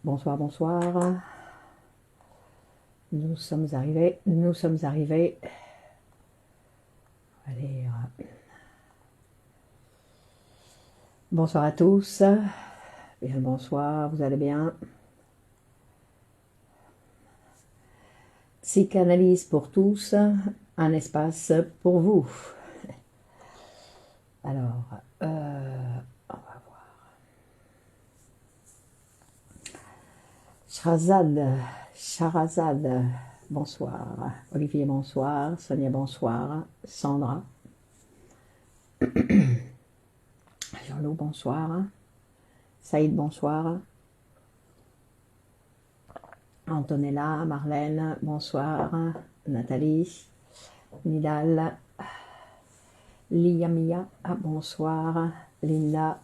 Bonsoir, bonsoir. Nous sommes arrivés, nous sommes arrivés. Allez, bonsoir à tous. Bien le bonsoir, vous allez bien? Psychanalyse pour tous, un espace pour vous. Alors, on va voir. Charazade, bonsoir. Olivier, bonsoir. Sonia, bonsoir. Sandra. Jean-Loup, bonsoir. Saïd, bonsoir. Antonella, Marlène, bonsoir. Nathalie, Nidal, Liamia, bonsoir. Linda,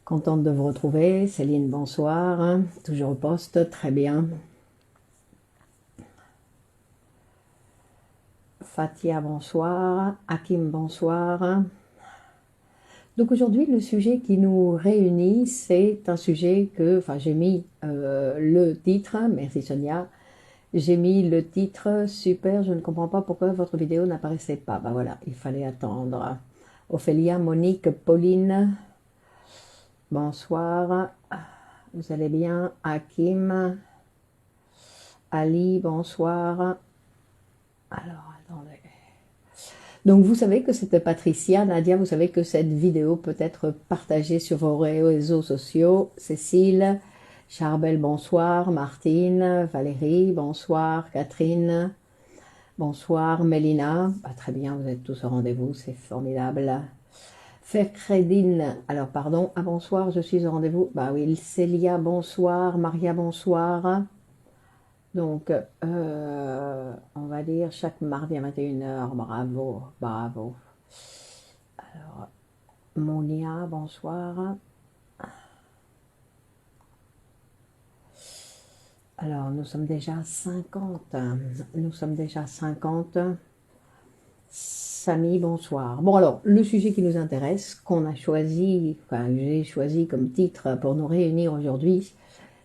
contente de vous retrouver. Céline, bonsoir. Toujours au poste, très bien. Fatia, bonsoir. Hakim, bonsoir. Donc aujourd'hui, le sujet qui nous réunit, c'est un sujet que, enfin j'ai mis le titre, merci Sonia, j'ai mis le titre, super, je ne comprends pas pourquoi votre vidéo n'apparaissait pas. Ben voilà, il fallait attendre. Ophélia, Monique, Pauline, bonsoir, vous allez bien? Hakim, Ali, bonsoir. Alors, attendez. Donc vous savez que c'était Patricia, Nadia, vous savez que cette vidéo peut être partagée sur vos réseaux sociaux. Cécile, Charbel, bonsoir. Martine, Valérie, bonsoir. Catherine, bonsoir. Mélina, très bien, vous êtes tous au rendez-vous, c'est formidable. Fercrédine, alors pardon, bonsoir, je suis au rendez-vous. Bah oui, Célia, bonsoir. Maria, bonsoir. Donc, on va dire chaque mardi à 21h, bravo, bravo. Alors, Monia, bonsoir. Alors, nous sommes déjà 50. Nous sommes déjà 50. Samy, bonsoir. Bon, alors, le sujet qui nous intéresse, qu'on a choisi, enfin, j'ai choisi comme titre pour nous réunir aujourd'hui,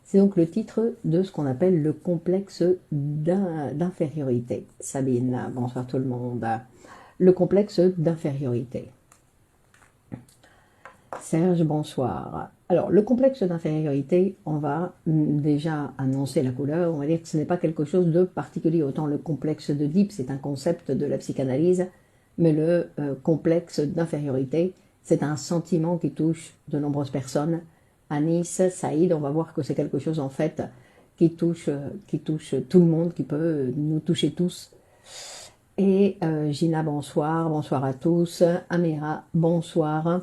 c'est donc le titre de ce qu'on appelle le complexe d'infériorité. Sabine, bonsoir tout le monde. Le complexe d'infériorité. Serge, bonsoir. Alors, le complexe d'infériorité, on va déjà annoncer la couleur, on va dire que ce n'est pas quelque chose de particulier. Autant le complexe d'Oedipe, c'est un concept de la psychanalyse, mais le complexe d'infériorité, c'est un sentiment qui touche de nombreuses personnes. Anis, Saïd, on va voir que c'est quelque chose en fait qui touche tout le monde, qui peut nous toucher tous. Et Gina, bonsoir, bonsoir à tous. Amira, bonsoir.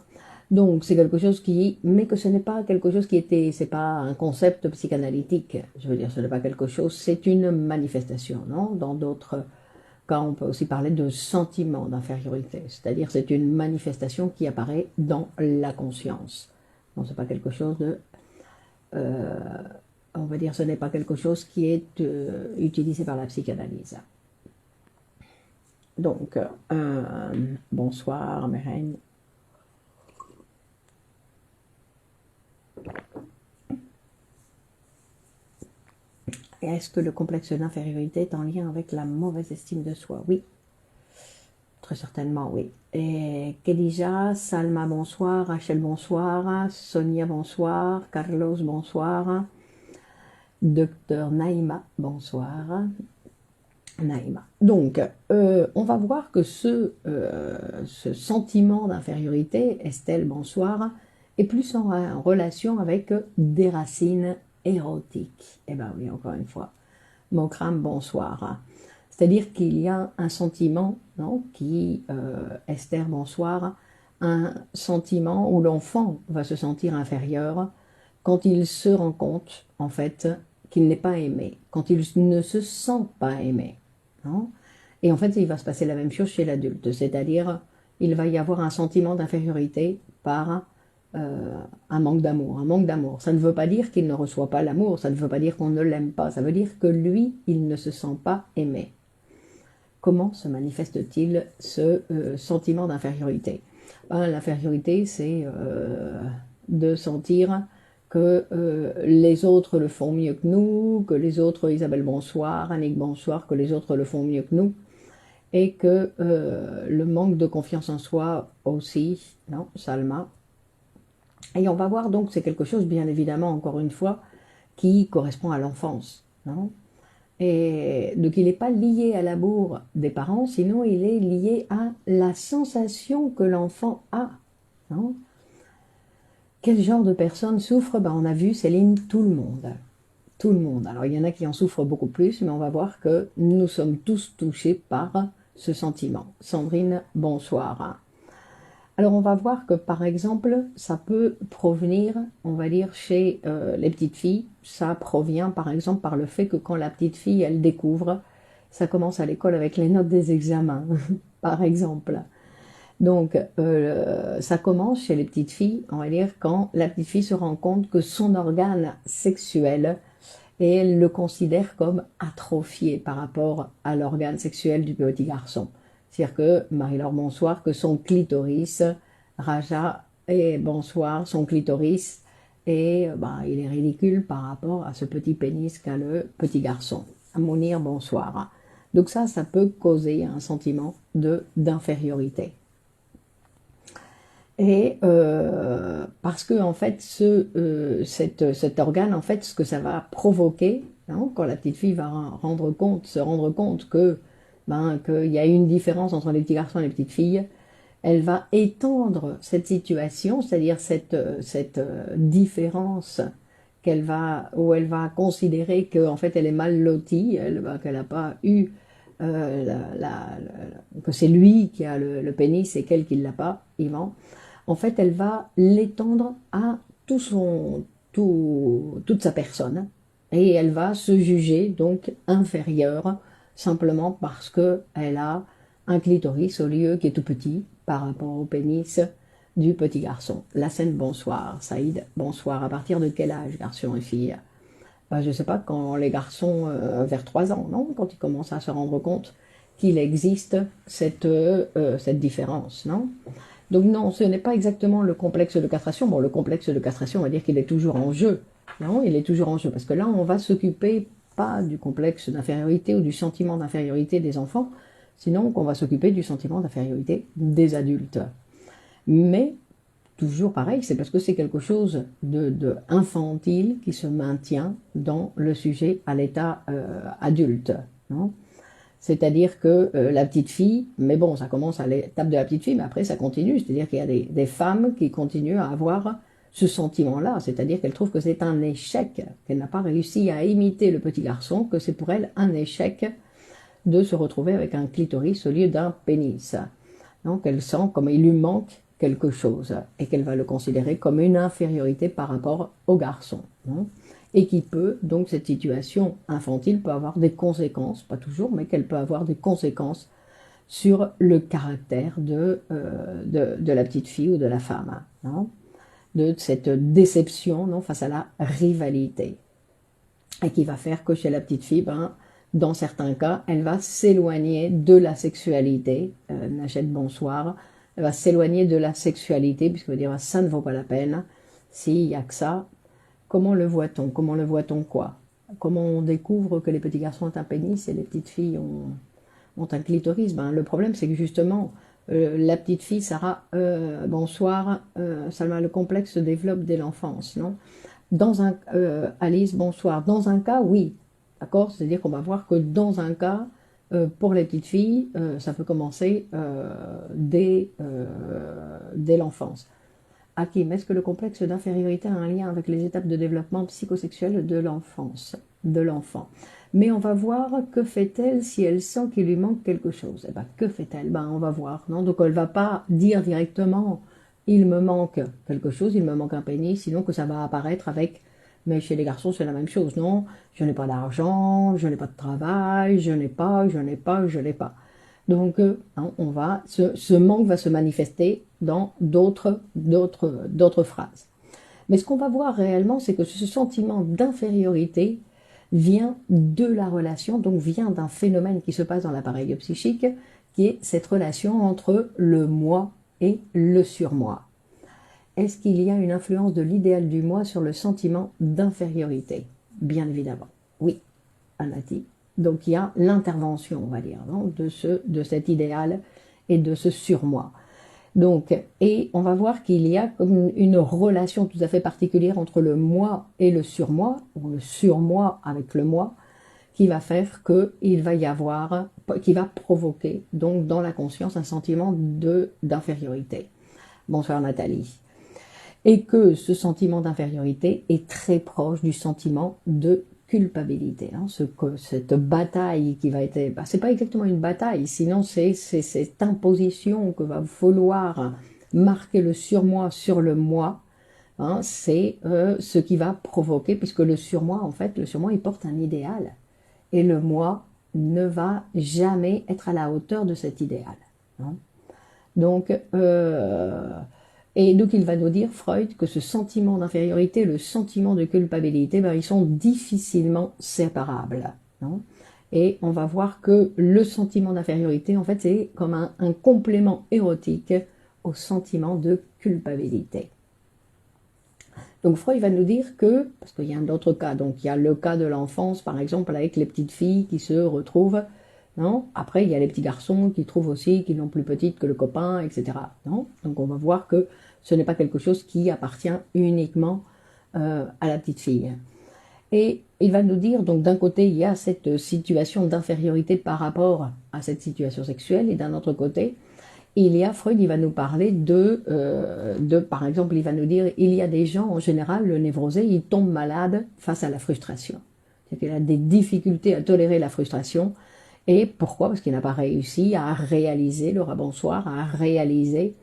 Donc c'est quelque chose qui, mais que ce n'est pas quelque chose qui était, c'est pas un concept psychanalytique. Je veux dire, ce n'est pas quelque chose, c'est une manifestation, non? Dans d'autres cas, on peut aussi parler de sentiment d'infériorité, c'est-à-dire c'est une manifestation qui apparaît dans la conscience. Non, c'est pas quelque chose de, on va dire, ce n'est pas quelque chose qui est utilisé par la psychanalyse. Donc, bonsoir, Mérène. Est-ce que le complexe d'infériorité est en lien avec la mauvaise estime de soi? Oui, très certainement, oui. Et Kedija, Salma, bonsoir. Rachel, bonsoir. Sonia, bonsoir. Carlos, bonsoir. Docteur Naïma, bonsoir. Naïma. Donc, on va voir que ce sentiment d'infériorité, Estelle, bonsoir, est plus en relation avec des racines érotiques. Eh bien oui, encore une fois. Mokram, bonsoir. C'est-à-dire qu'il y a un sentiment, non, Esther, bonsoir, un sentiment où l'enfant va se sentir inférieur quand il se rend compte, en fait, qu'il n'est pas aimé, quand il ne se sent pas aimé. Non? Et en fait, il va se passer la même chose chez l'adulte, c'est-à-dire il va y avoir un sentiment d'infériorité par un manque d'amour. Un manque d'amour. Ça ne veut pas dire qu'il ne reçoit pas l'amour, ça ne veut pas dire qu'on ne l'aime pas, ça veut dire que lui, il ne se sent pas aimé. Comment se manifeste-t-il ce sentiment d'infériorité? L'infériorité, c'est de sentir que les autres le font mieux que nous, que les autres, Isabelle bonsoir, Annick bonsoir, que les autres le font mieux que nous, et que le manque de confiance en soi aussi, non, Salma. Et on va voir donc, c'est quelque chose, bien évidemment, encore une fois, qui correspond à l'enfance, non? Et donc il n'est pas lié à l'amour des parents, sinon il est lié à la sensation que l'enfant a, non? Quel genre de personne souffre? Ben, on a vu, Céline, tout le monde. Tout le monde. Alors il y en a qui en souffrent beaucoup plus, mais on va voir que nous sommes tous touchés par ce sentiment. Sandrine, bonsoir. Alors on va voir que par exemple, ça peut provenir, on va dire, chez les petites filles, ça provient par exemple par le fait que quand la petite fille, elle découvre, ça commence à l'école avec les notes des examens, par exemple. Donc ça commence chez les petites filles, on va dire, quand la petite fille se rend compte que son organe sexuel, et elle le considère comme atrophié par rapport à l'organe sexuel du petit garçon. C'est-à-dire que, Marie-Laure, bonsoir, que son clitoris, Raja, et bonsoir, son clitoris, et il est ridicule par rapport à ce petit pénis qu'a le petit garçon. Mounir, bonsoir. Donc ça peut causer un sentiment d'infériorité. Et parce que en fait, cet organe, en fait, ce que ça va provoquer, hein, quand la petite fille va se rendre compte que qu'il y a une différence entre les petits garçons et les petites filles, elle va étendre cette situation, c'est-à-dire cette différence où elle va considérer qu'en fait elle est mal lotie, qu'elle n'a pas eu que c'est lui qui a le pénis et qu'elle qui ne l'a pas, Yvan. En fait, elle va l'étendre à toute sa personne et elle va se juger donc inférieure simplement parce qu'elle a un clitoris au lieu qui est tout petit par rapport au pénis du petit garçon. La scène, bonsoir. Saïd, bonsoir. À partir de quel âge, garçon et fille? Je ne sais pas, quand les garçons, vers 3 ans, non? Quand ils commencent à se rendre compte qu'il existe cette différence, non? Donc non, ce n'est pas exactement le complexe de castration. Bon, le complexe de castration, on va dire qu'il est toujours en jeu. Non, il est toujours en jeu. Parce que là, on va s'occuper pas du complexe d'infériorité ou du sentiment d'infériorité des enfants, sinon qu'on va s'occuper du sentiment d'infériorité des adultes. Mais, toujours pareil, c'est parce que c'est quelque chose de infantile qui se maintient dans le sujet à l'état adulte. Non? C'est-à-dire que la petite fille, mais bon, ça commence à l'étape de la petite fille, mais après ça continue, c'est-à-dire qu'il y a des femmes qui continuent à avoir ce sentiment-là, c'est-à-dire qu'elles trouvent que c'est un échec, qu'elle n'a pas réussi à imiter le petit garçon, que c'est pour elle un échec de se retrouver avec un clitoris au lieu d'un pénis. Donc elle sent comme il lui manque quelque chose, et qu'elle va le considérer comme une infériorité par rapport au garçon. Non? Et qui peut, donc cette situation infantile peut avoir des conséquences, pas toujours, mais qu'elle peut avoir des conséquences sur le caractère de la petite fille ou de la femme, non? De cette déception, non, face à la rivalité. Et qui va faire que chez la petite fille, dans certains cas, elle va s'éloigner de la sexualité. Nachette, bonsoir. Elle va s'éloigner de la sexualité, puisqu'elle va dire ça ne vaut pas la peine. S'il n'y a que ça, comment le voit-on? Comment le voit-on quoi? Comment on découvre que les petits garçons ont un pénis et les petites filles ont un clitoris? Le problème, c'est que justement, la petite fille, Sarah, bonsoir, Salma, le complexe se développe dès l'enfance, non? Alice, bonsoir. Dans un cas, oui, d'accord? C'est-à-dire qu'on va voir que dans un cas, pour les petites filles, ça peut commencer dès l'enfance. Hakim, est-ce que le complexe d'infériorité a un lien avec les étapes de développement psychosexuel de l'enfant? Mais on va voir que fait-elle si elle sent qu'il lui manque quelque chose. Que fait-elle? On va voir. Non, donc elle ne va pas dire directement il me manque quelque chose, il me manque un pénis, sinon que ça va apparaître avec mais chez les garçons c'est la même chose, non? Je n'ai pas d'argent, je n'ai pas de travail, je n'ai pas. Donc ce manque va se manifester dans d'autres phrases. Mais ce qu'on va voir réellement, c'est que ce sentiment d'infériorité vient de la relation, donc vient d'un phénomène qui se passe dans l'appareil psychique, qui est cette relation entre le moi et le surmoi. est-ce qu'il y a une influence de l'idéal du moi sur le sentiment d'infériorité? Bien évidemment, oui, Anati. Donc il y a l'intervention, on va dire, non, de cet idéal et de ce surmoi. Donc, et on va voir qu'il y a comme une relation tout à fait particulière entre le moi et le surmoi, ou le surmoi avec le moi, qui va faire qu'il va y avoir, qui va provoquer donc dans la conscience un sentiment d'infériorité. Bonsoir Nathalie. Et que ce sentiment d'infériorité est très proche du sentiment de culpabilité. Hein, cette bataille qui va être... Bah, c'est pas exactement une bataille, sinon c'est cette imposition que va falloir marquer le surmoi sur le moi. Hein, c'est ce qui va provoquer, puisque le surmoi, en fait, le surmoi, il porte un idéal. Et le moi ne va jamais être à la hauteur de cet idéal. Hein. Donc, et donc il va nous dire, Freud, que ce sentiment d'infériorité, le sentiment de culpabilité, ben, ils sont difficilement séparables. Hein. Et on va voir que le sentiment d'infériorité, en fait, c'est comme un complément érotique au sentiment de culpabilité. Donc Freud va nous dire que, parce qu'il y a un autre cas, donc il y a le cas de l'enfance, par exemple, avec les petites filles qui se retrouvent, non? Après il y a les petits garçons qui trouvent aussi qu'ils n'ont plus petites que le copain, etc. Non? Donc on va voir que ce n'est pas quelque chose qui appartient uniquement à la petite fille. Et il va nous dire, donc d'un côté il y a cette situation d'infériorité par rapport à cette situation sexuelle, et d'un autre côté, il y a, Freud, il va nous parler par exemple, il va nous dire, il y a des gens, en général, le névrosé, il tombe malade face à la frustration. C'est-à-dire qu'il a des difficultés à tolérer la frustration. Et pourquoi? Parce qu'il n'a pas réussi à réaliser, le bonsoir, à réaliser,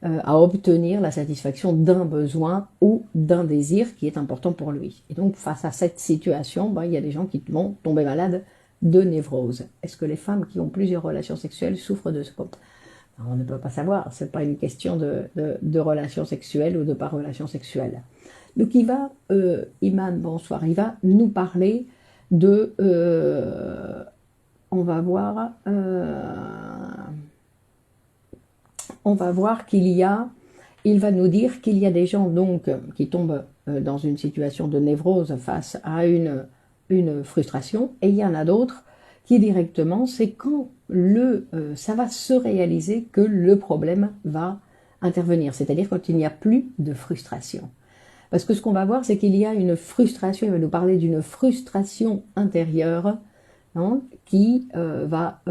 à obtenir la satisfaction d'un besoin ou d'un désir qui est important pour lui. Et donc, face à cette situation, ben, il y a des gens qui vont tomber malades de névrose. Est-ce que les femmes qui ont plusieurs relations sexuelles souffrent de ce compte? On ne peut pas savoir, c'est pas une question de relation sexuelle ou de pas relation sexuelle. Donc il va, Iman, bonsoir, il va nous parler de, on va voir qu'il y a, il va nous dire qu'il y a des gens donc qui tombent dans une situation de névrose face à une frustration, et il y en a d'autres qui directement, c'est quand ça va se réaliser que le problème va intervenir, c'est-à-dire quand il n'y a plus de frustration. Parce que ce qu'on va voir, c'est qu'il y a une frustration, il va nous parler d'une frustration intérieure, hein, qui va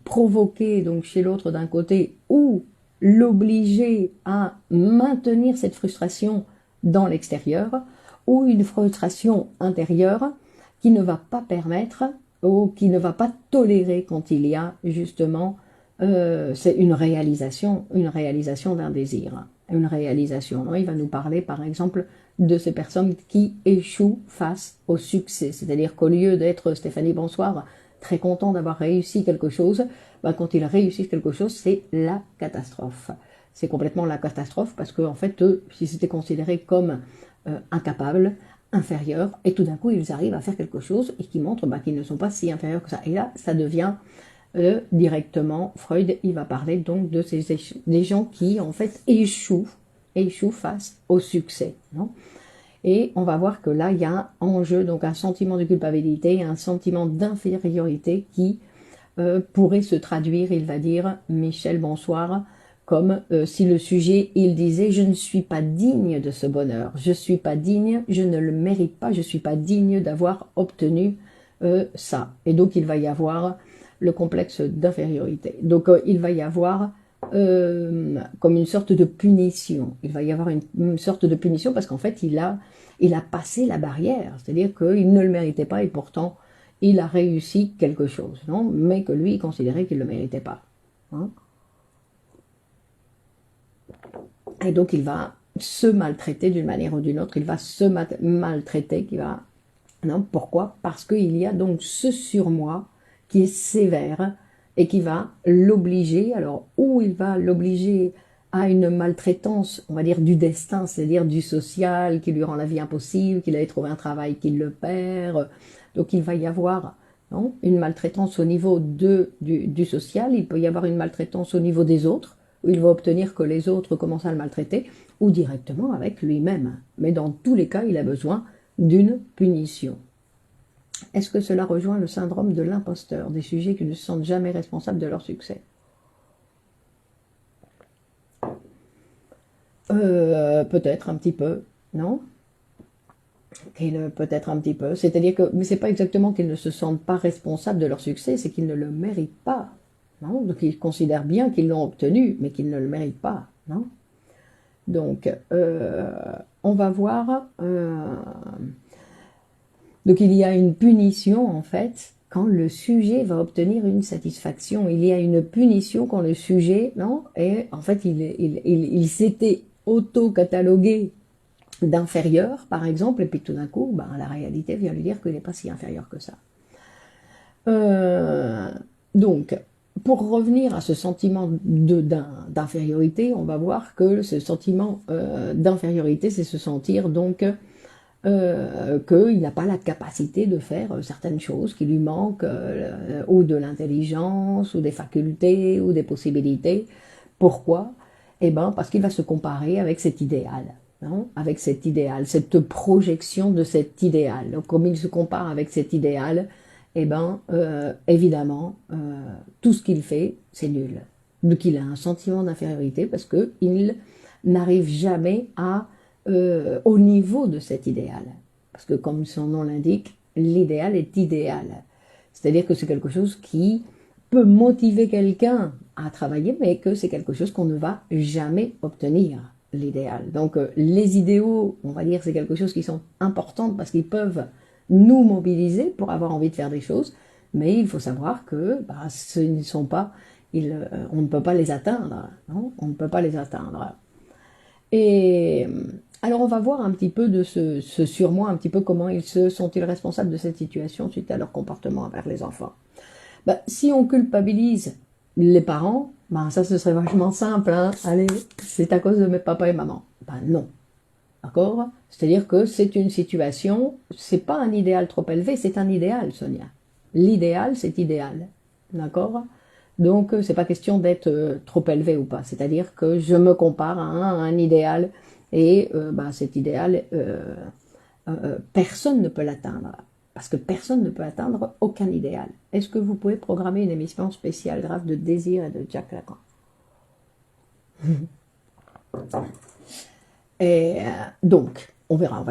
provoquer donc chez l'autre d'un côté, ou l'obliger à maintenir cette frustration dans l'extérieur, ou une frustration intérieure qui ne va pas permettre, ou qui ne va pas tolérer quand il y a justement c'est une réalisation d'un désir, une réalisation. Non, il va nous parler par exemple de ces personnes qui échouent face au succès, c'est-à-dire qu'au lieu d'être, Stéphanie bonsoir, très content d'avoir réussi quelque chose, ben, quand ils réussissent quelque chose, c'est la catastrophe. C'est complètement la catastrophe parce que en fait, eux, si c'était considéré comme incapables, inférieurs, et tout d'un coup ils arrivent à faire quelque chose et qui montre qu'ils ne sont pas si inférieurs que ça. Et là, ça devient directement, Freud, il va parler donc de des gens qui en fait échouent face au succès. Non? Et on va voir que là, il y a en jeu donc un sentiment de culpabilité, un sentiment d'infériorité qui pourrait se traduire, il va dire, Michel, bonsoir, comme si le sujet, il disait, je ne suis pas digne de ce bonheur, je ne suis pas digne, je ne le mérite pas, je ne suis pas digne d'avoir obtenu ça. Et donc, il va y avoir le complexe d'infériorité. Donc, il va y avoir comme une sorte de punition. Il va y avoir une sorte de punition parce qu'en fait, il a passé la barrière. C'est-à-dire qu'il ne le méritait pas et pourtant, il a réussi quelque chose, non? Mais que lui, il considérait qu'il ne le méritait pas. Hein? Et donc, il va se maltraiter d'une manière ou d'une autre. Il va se maltraiter. Non, pourquoi? Parce qu'il y a donc ce surmoi qui est sévère et qui va l'obliger, alors, ou il va l'obliger à une maltraitance, on va dire, du destin, c'est-à-dire du social, qui lui rend la vie impossible, qu'il allait trouver un travail qui le perd. Donc, il va y avoir une maltraitance au niveau du social, il peut y avoir une maltraitance au niveau des autres, où il va obtenir que les autres commencent à le maltraiter, ou directement avec lui-même. Mais dans tous les cas, il a besoin d'une punition. Est-ce que cela rejoint le syndrome de l'imposteur, des sujets qui ne se sentent jamais responsables de leur succès? Peut-être un petit peu, non? Peut-être un petit peu. C'est-à-dire que, mais c'est pas exactement qu'ils ne se sentent pas responsables de leur succès, c'est qu'ils ne le méritent pas, non? Donc ils considèrent bien qu'ils l'ont obtenu, mais qu'ils ne le méritent pas, non? Donc, on va voir. Donc il y a une punition en fait quand le sujet va obtenir une satisfaction. Il y a une punition quand le sujet, non? Et en fait il s'était auto-catalogué d'inférieur, par exemple, et puis tout d'un coup, ben, la réalité vient lui dire qu'il n'est pas si inférieur que ça. Donc, pour revenir à ce sentiment d'infériorité, on va voir que ce sentiment d'infériorité, c'est se sentir donc qu'il n'a pas la capacité de faire certaines choses, qu'il lui manque ou de l'intelligence, ou des facultés, ou des possibilités. Pourquoi? Eh bien, parce qu'il va se comparer avec cet idéal. Non, avec cet idéal, cette projection de cet idéal. Donc, comme il se compare avec cet idéal, eh ben, évidemment, tout ce qu'il fait, c'est nul. Donc, il a un sentiment d'infériorité parce qu'il n'arrive jamais au niveau de cet idéal. Parce que, comme son nom l'indique, l'idéal est idéal. C'est-à-dire que c'est quelque chose qui peut motiver quelqu'un à travailler, mais que c'est quelque chose qu'on ne va jamais obtenir. L'idéal. Donc les idéaux, on va dire, c'est quelque chose qui sont importants parce qu'ils peuvent nous mobiliser pour avoir envie de faire des choses, mais il faut savoir que ce ne sont pas, on ne peut pas les atteindre, non, on ne peut pas les atteindre. Et alors on va voir un petit peu de ce surmoi, un petit peu comment sont-ils responsables de cette situation suite à leur comportement envers les enfants. Si on culpabilise les parents, ça ce serait vachement simple, hein. Allez, c'est à cause de mes papas et maman. Non, d'accord? C'est-à-dire que c'est une situation, c'est pas un idéal trop élevé, c'est un idéal, Sonia. L'idéal, c'est idéal, d'accord? Donc c'est pas question d'être trop élevé ou pas, c'est-à-dire que je me compare à un idéal et cet idéal, personne ne peut l'atteindre. Parce que personne ne peut atteindre aucun idéal. Est-ce que vous pouvez programmer une émission spéciale grave de Désir et de Jack Lacan? Et donc, on verra.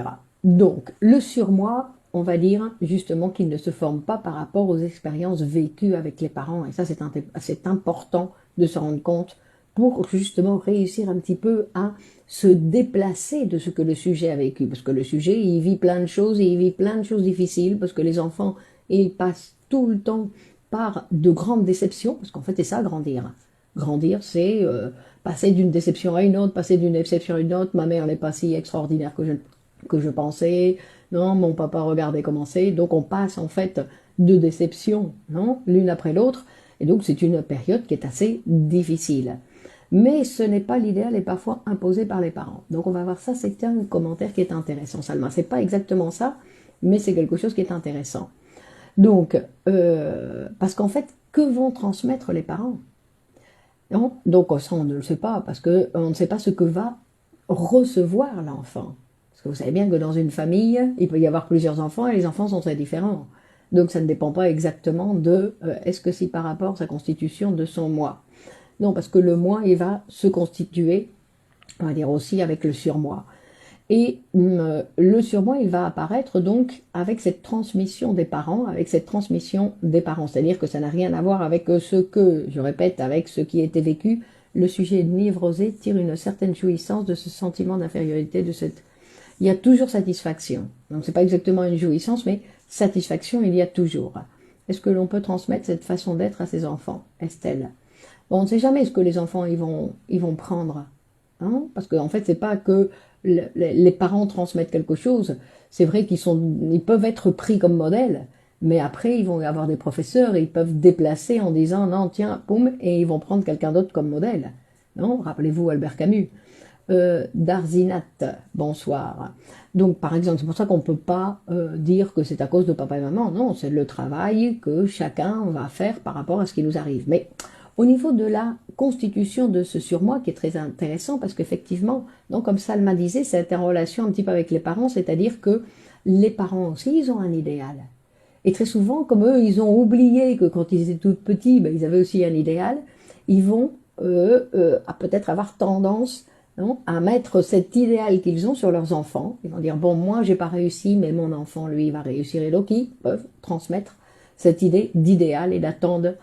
Donc, le surmoi, on va dire justement qu'il ne se forme pas par rapport aux expériences vécues avec les parents. Et ça, c'est important de se rendre compte pour justement réussir un petit peu à se déplacer de ce que le sujet a vécu. Parce que le sujet, il vit plein de choses, et il vit plein de choses difficiles, parce que les enfants, ils passent tout le temps par de grandes déceptions, parce qu'en fait, c'est ça, grandir. Grandir, c'est passer d'une déception à une autre, passer d'une déception à une autre. Ma mère n'est pas si extraordinaire que je pensais. Non, mon papa, regardez comment c'est. Donc, on passe en fait de déceptions, non, l'une après l'autre. Et donc, c'est une période qui est assez difficile. Mais ce n'est pas l'idéal et parfois imposé par les parents. Donc on va voir ça, c'est un commentaire qui est intéressant, Salma. C'est pas exactement ça, mais c'est quelque chose qui est intéressant. Donc, parce qu'en fait, que vont transmettre les parents? Non, donc ça, on ne le sait pas, parce qu'on ne sait pas ce que va recevoir l'enfant. Parce que vous savez bien que dans une famille, il peut y avoir plusieurs enfants et les enfants sont très différents. Donc ça ne dépend pas exactement de est-ce que c'est par rapport à sa constitution de son moi. Non, parce que le moi, il va se constituer, on va dire aussi avec le surmoi. Et le surmoi, il va apparaître donc avec cette transmission des parents, c'est-à-dire que ça n'a rien à voir avec ce que, je répète, avec ce qui a été vécu. Le sujet névrosé tire une certaine jouissance de ce sentiment d'infériorité, il y a toujours satisfaction. Donc c'est pas exactement une jouissance, mais satisfaction, il y a toujours. Est-ce que l'on peut transmettre cette façon d'être à ses enfants, Estelle? Bon, on ne sait jamais ce que les enfants ils vont prendre, hein, parce qu'en fait c'est pas que les parents transmettent quelque chose. C'est vrai ils peuvent être pris comme modèle, mais après ils vont avoir des professeurs et ils peuvent déplacer en disant non tiens poum et ils vont prendre quelqu'un d'autre comme modèle. Non, rappelez-vous Albert Camus. Darzinat, bonsoir. Donc par exemple, c'est pour ça qu'on ne peut pas dire que c'est à cause de papa et maman. Non, c'est le travail que chacun va faire par rapport à ce qui nous arrive. Mais Au niveau de la constitution de ce surmoi, qui est très intéressant, parce qu'effectivement, donc comme Salma disait, c'est en relation un petit peu avec les parents, c'est-à-dire que les parents aussi, ils ont un idéal. Et très souvent, comme eux, ils ont oublié que quand ils étaient tout petits, ben, ils avaient aussi un idéal, ils vont à peut-être avoir tendance, non, à mettre cet idéal qu'ils ont sur leurs enfants. Ils vont dire, bon, moi, j'ai pas réussi, mais mon enfant, lui, il va réussir. Et donc, ils peuvent transmettre cette idée d'idéal et d'attendre,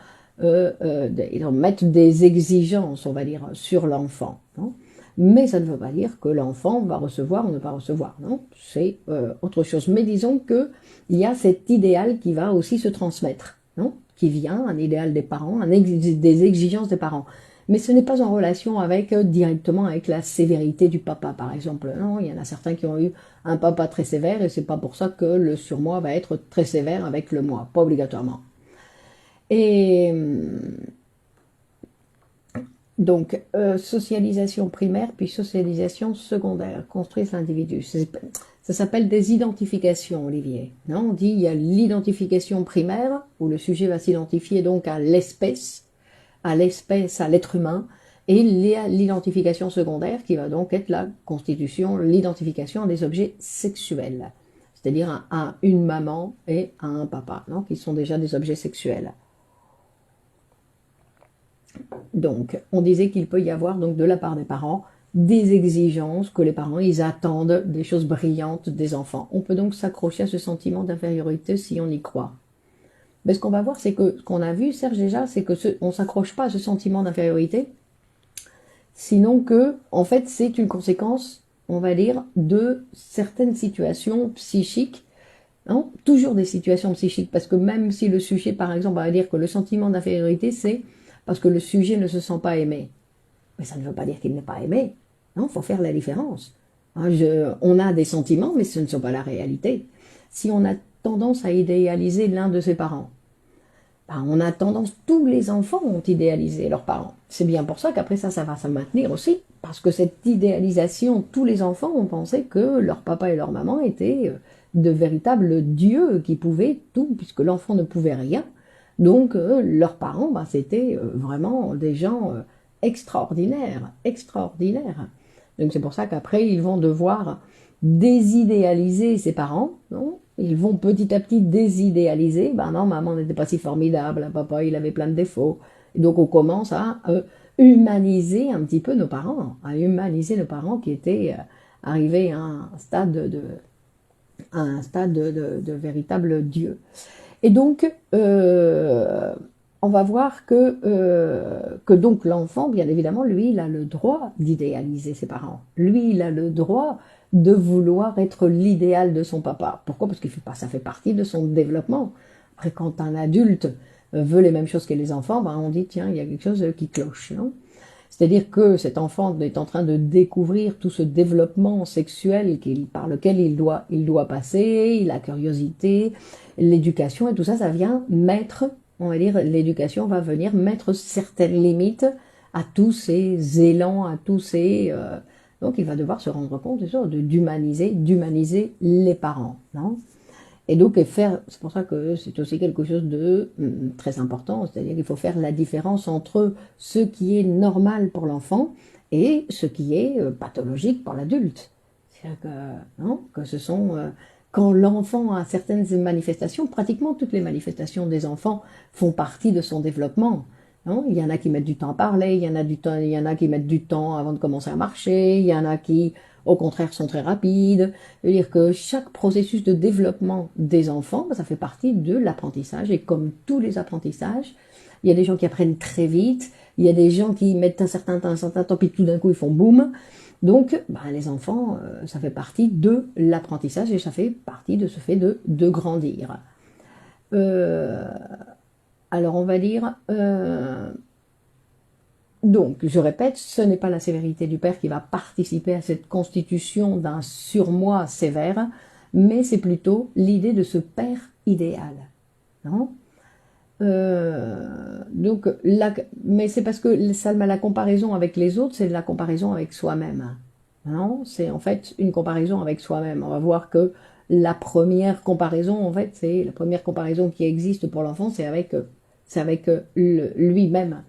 ils vont mettre des exigences, on va dire, sur l'enfant. Non, mais ça ne veut pas dire que l'enfant va recevoir ou ne pas recevoir. Non, c'est autre chose. Mais disons que il y a cet idéal qui va aussi se transmettre, non, qui vient, un idéal des parents, des exigences des parents. Mais ce n'est pas en relation avec directement avec la sévérité du papa, par exemple. Non, il y en a certains qui ont eu un papa très sévère et c'est pas pour ça que le surmoi va être très sévère avec le moi, pas obligatoirement. Et donc, socialisation primaire, puis socialisation secondaire, construisent l'individu. Ça s'appelle des identifications, Olivier. Non, on dit il y a l'identification primaire, où le sujet va s'identifier donc à l'espèce, à l'être humain, et l'identification secondaire, qui va donc être la constitution, l'identification des objets sexuels. C'est-à-dire à une maman et à un papa, non, qui sont déjà des objets sexuels. Donc, on disait qu'il peut y avoir donc de la part des parents des exigences que les parents ils attendent des choses brillantes des enfants. On peut donc s'accrocher à ce sentiment d'infériorité si on y croit. Mais ce qu'on va voir, c'est que ce qu'on a vu, Serge déjà, c'est que on s'accroche pas à ce sentiment d'infériorité, sinon que, en fait, c'est une conséquence, on va dire, de certaines situations psychiques. Non, toujours des situations psychiques, parce que même si le sujet, par exemple, va dire que le sentiment d'infériorité, c'est parce que le sujet ne se sent pas aimé. Mais ça ne veut pas dire qu'il n'est pas aimé. Non, il faut faire la différence. Hein, on a des sentiments, mais ce ne sont pas la réalité. Si on a tendance à idéaliser l'un de ses parents, ben on a tendance, tous les enfants ont idéalisé leurs parents. C'est bien pour ça qu'après ça va se maintenir aussi. Parce que cette idéalisation, tous les enfants ont pensé que leur papa et leur maman étaient de véritables dieux qui pouvaient tout, puisque l'enfant ne pouvait rien. Donc leurs parents, ben, c'était vraiment des gens extraordinaires, extraordinaires. Donc c'est pour ça qu'après ils vont devoir désidéaliser ses parents, non, ils vont petit à petit désidéaliser, ben non, maman n'était pas si formidable, papa il avait plein de défauts. Et donc on commence à humaniser un petit peu nos parents, à humaniser nos parents qui étaient arrivés à un stade de véritable Dieu. Et donc, on va voir que donc l'enfant, bien évidemment, lui, il a le droit d'idéaliser ses parents. Lui, il a le droit de vouloir être l'idéal de son papa. Pourquoi? Parce que ça fait partie de son développement. Après, quand un adulte veut les mêmes choses que les enfants, ben on dit, tiens, il y a quelque chose qui cloche, non? C'est-à-dire que cet enfant est en train de découvrir tout ce développement sexuel par lequel il doit passer, la curiosité, l'éducation et tout ça, ça vient mettre, on va dire, l'éducation va venir mettre certaines limites à tous ces élans, à tous ces... donc il va devoir se rendre compte, d'humaniser les parents, non? Et donc, c'est pour ça que c'est aussi quelque chose de très important, c'est-à-dire qu'il faut faire la différence entre ce qui est normal pour l'enfant et ce qui est pathologique pour l'adulte. C'est-à-dire que, non, que ce sont... quand l'enfant a certaines manifestations, pratiquement toutes les manifestations des enfants font partie de son développement. Non, il y en a qui mettent du temps à parler, il y en a qui mettent du temps avant de commencer à marcher, il y en a qui, au contraire, sont très rapides. C'est-à-dire que chaque processus de développement des enfants, ça fait partie de l'apprentissage. Et comme tous les apprentissages, il y a des gens qui apprennent très vite, il y a des gens qui mettent un certain temps, puis tout d'un coup ils font boum. Donc, les enfants, ça fait partie de l'apprentissage et ça fait partie de ce fait de grandir. Alors, on va dire... donc, je répète, ce n'est pas la sévérité du père qui va participer à cette constitution d'un surmoi sévère, mais c'est plutôt l'idée de ce père idéal. Non? Donc, mais c'est parce que Salma, la comparaison avec les autres, c'est la comparaison avec soi-même. Non, c'est en fait une comparaison avec soi-même. On va voir que la première comparaison, en fait, c'est la première comparaison qui existe pour l'enfant, c'est avec lui-même.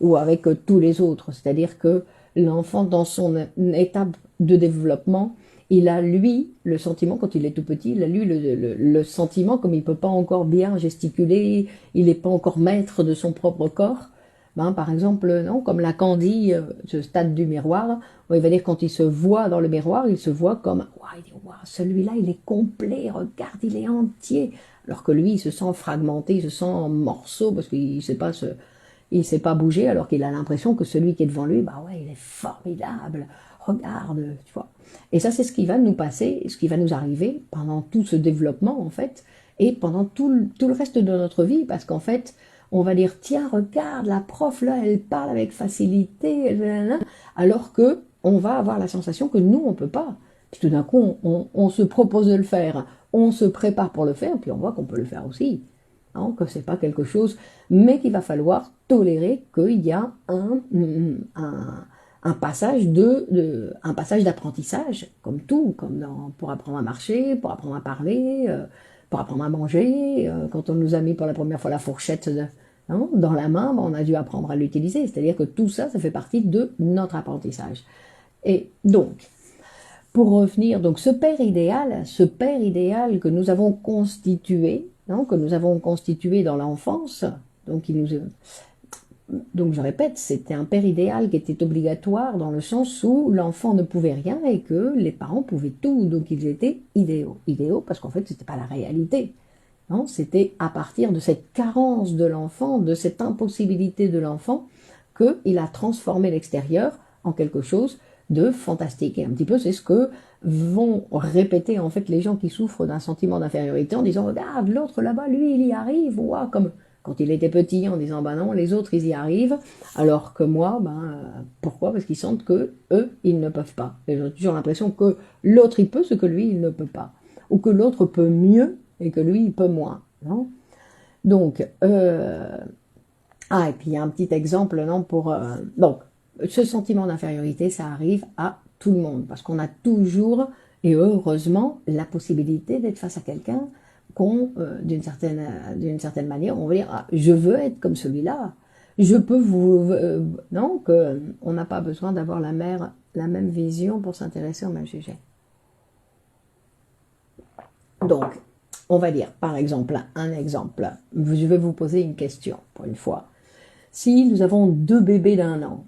ou avec tous les autres. C'est-à-dire que l'enfant, dans son étape de développement, il a, lui, le sentiment, quand il est tout petit, il a, lui, le sentiment, comme il ne peut pas encore bien gesticuler, il n'est pas encore maître de son propre corps. Ben, par exemple, non, comme Lacan dit, ce stade du miroir, où il va dire quand il se voit dans le miroir, il se voit comme, waouh, il dit, waouh, celui-là, il est complet, regarde, il est entier. Alors que lui, il se sent fragmenté, il se sent en morceaux, parce qu'il ne sait pas il sait pas bouger, alors qu'il a l'impression que celui qui est devant lui, bah ouais, il est formidable, regarde, tu vois. Et ça, c'est ce qui va nous passer, ce qui va nous arriver pendant tout ce développement, en fait, et pendant tout le reste de notre vie, parce qu'en fait, on va dire, tiens, regarde, la prof, là, elle parle avec facilité, alors que on va avoir la sensation que nous, on peut pas. Puis tout d'un coup, on se propose de le faire, on se prépare pour le faire, puis on voit qu'on peut le faire aussi. Hein, que c'est pas quelque chose, mais qu'il va falloir tolérer qu'il y a un passage un passage d'apprentissage, comme tout, pour apprendre à marcher, pour apprendre à parler, pour apprendre à manger. Quand on nous a mis pour la première fois la fourchette dans la main, on a dû apprendre à l'utiliser. C'est-à-dire que tout ça, ça fait partie de notre apprentissage. Et donc, pour revenir, donc ce père idéal que nous avons constitué, que nous avons constitué dans l'enfance, donc je répète, c'était un père idéal qui était obligatoire dans le sens où l'enfant ne pouvait rien et que les parents pouvaient tout, donc ils étaient idéaux. Idéaux parce qu'en fait, c'était pas la réalité. Non, c'était à partir de cette carence de l'enfant, de cette impossibilité de l'enfant, qu'il a transformé l'extérieur en quelque chose de fantastique. Et un petit peu, c'est ce que vont répéter en fait les gens qui souffrent d'un sentiment d'infériorité en disant, regarde, l'autre là-bas, lui, il y arrive, ouah, comme quand il était petit, en disant, bah non, les autres, ils y arrivent, alors que moi, pourquoi? Parce qu'ils sentent que eux, ils ne peuvent pas. Ils ont toujours l'impression que l'autre, il peut ce que lui, il ne peut pas. Ou que l'autre peut mieux et que lui, il peut moins. Non? Donc, et puis il y a un petit exemple, non, donc, ce sentiment d'infériorité, ça arrive à tout le monde, parce qu'on a toujours, et heureusement, la possibilité d'être face à quelqu'un d'une certaine manière, on va dire, ah, je veux être comme celui-là, je peux non, on n'a pas besoin d'avoir la même vision pour s'intéresser au même sujet. Donc, on va dire, par exemple, un exemple, je vais vous poser une question, pour une fois. Si nous avons deux bébés d'un an,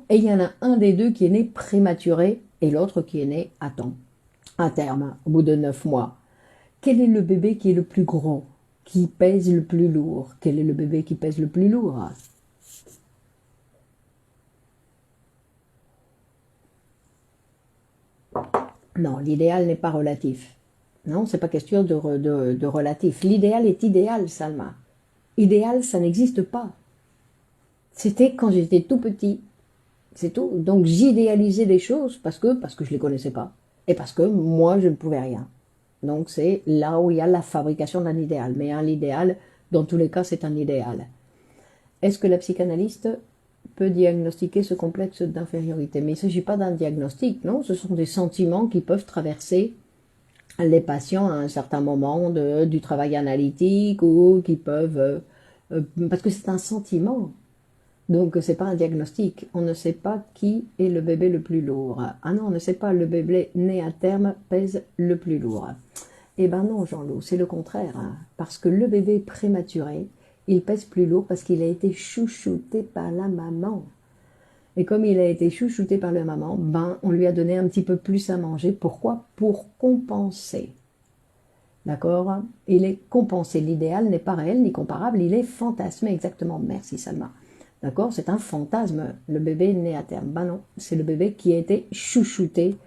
et il y en a un des deux qui est né prématuré et l'autre qui est né à terme, au bout de 9 mois, quel est le bébé qui est le plus gros, qui pèse le plus lourd? Quel est le bébé qui pèse le plus lourd? Non, l'idéal n'est pas relatif. Non, c'est pas question de relatif. L'idéal est idéal, Salma. Idéal, ça n'existe pas. C'était quand j'étais tout petit. C'est tout. Donc j'idéalisais des choses parce que je les connaissais pas. Et parce que moi, je ne pouvais rien. Donc c'est là où il y a la fabrication d'un idéal. Mais un idéal, dans tous les cas, c'est un idéal. Est-ce que la psychanalyste peut diagnostiquer ce complexe d'infériorité? Mais il ne s'agit pas d'un diagnostic, non? Ce sont des sentiments qui peuvent traverser les patients à un certain moment du travail analytique ou qui peuvent... parce que c'est un sentiment. Donc c'est pas un diagnostic. On ne sait pas qui est le bébé le plus lourd. Ah non, on ne sait pas, le bébé né à terme pèse le plus lourd. Eh ben non, Jean-Loup, c'est le contraire. Parce que le bébé prématuré, il pèse plus lourd parce qu'il a été chouchouté par la maman. Et comme il a été chouchouté par la maman, on lui a donné un petit peu plus à manger. Pourquoi? Pour compenser. D'accord? Il est compensé. L'idéal n'est pas réel ni comparable, il est fantasmé. Exactement. Merci Salma. D'accord? C'est un fantasme. Le bébé né à terme. Non, c'est le bébé qui a été chouchouté,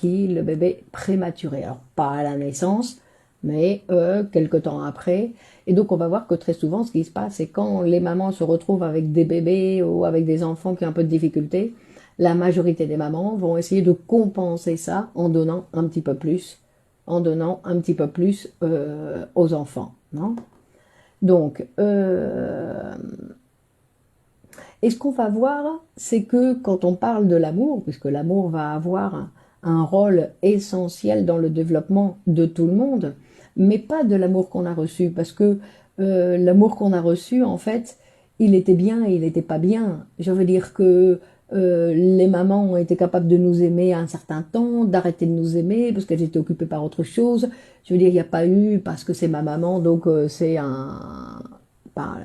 le bébé prématuré. Alors, pas à la naissance, mais quelque temps après. Et donc, on va voir que très souvent, ce qui se passe, c'est quand les mamans se retrouvent avec des bébés ou avec des enfants qui ont un peu de difficulté, la majorité des mamans vont essayer de compenser ça en donnant un petit peu plus, aux enfants. Non? Donc, et ce qu'on va voir, c'est que quand on parle de l'amour, puisque l'amour va avoir un rôle essentiel dans le développement de tout le monde, mais pas de l'amour qu'on a reçu, parce que l'amour qu'on a reçu, en fait, il était bien et il n'était pas bien. Je veux dire que les mamans ont été capables de nous aimer à un certain temps, d'arrêter de nous aimer parce qu'elles étaient occupées par autre chose. Je veux dire, il n'y a pas eu parce que c'est ma maman, donc c'est un... Pas,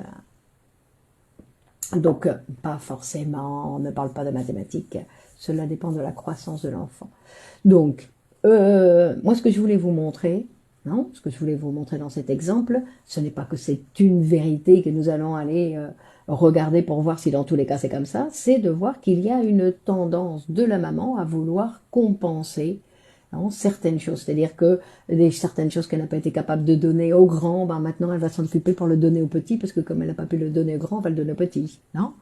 donc, pas forcément, on ne parle pas de mathématiques, cela dépend de la croissance de l'enfant. Donc, moi ce que je voulais vous montrer, non, ce que je voulais vous montrer dans cet exemple, ce n'est pas que c'est une vérité que nous allons aller regarder pour voir si dans tous les cas c'est comme ça, c'est de voir qu'il y a une tendance de la maman à vouloir compenser certaines choses, c'est-à-dire que certaines choses qu'elle n'a pas été capable de donner au grand, ben maintenant elle va s'en occuper pour le donner au petit, parce que comme elle n'a pas pu le donner au grand, elle va le donner au petit, non?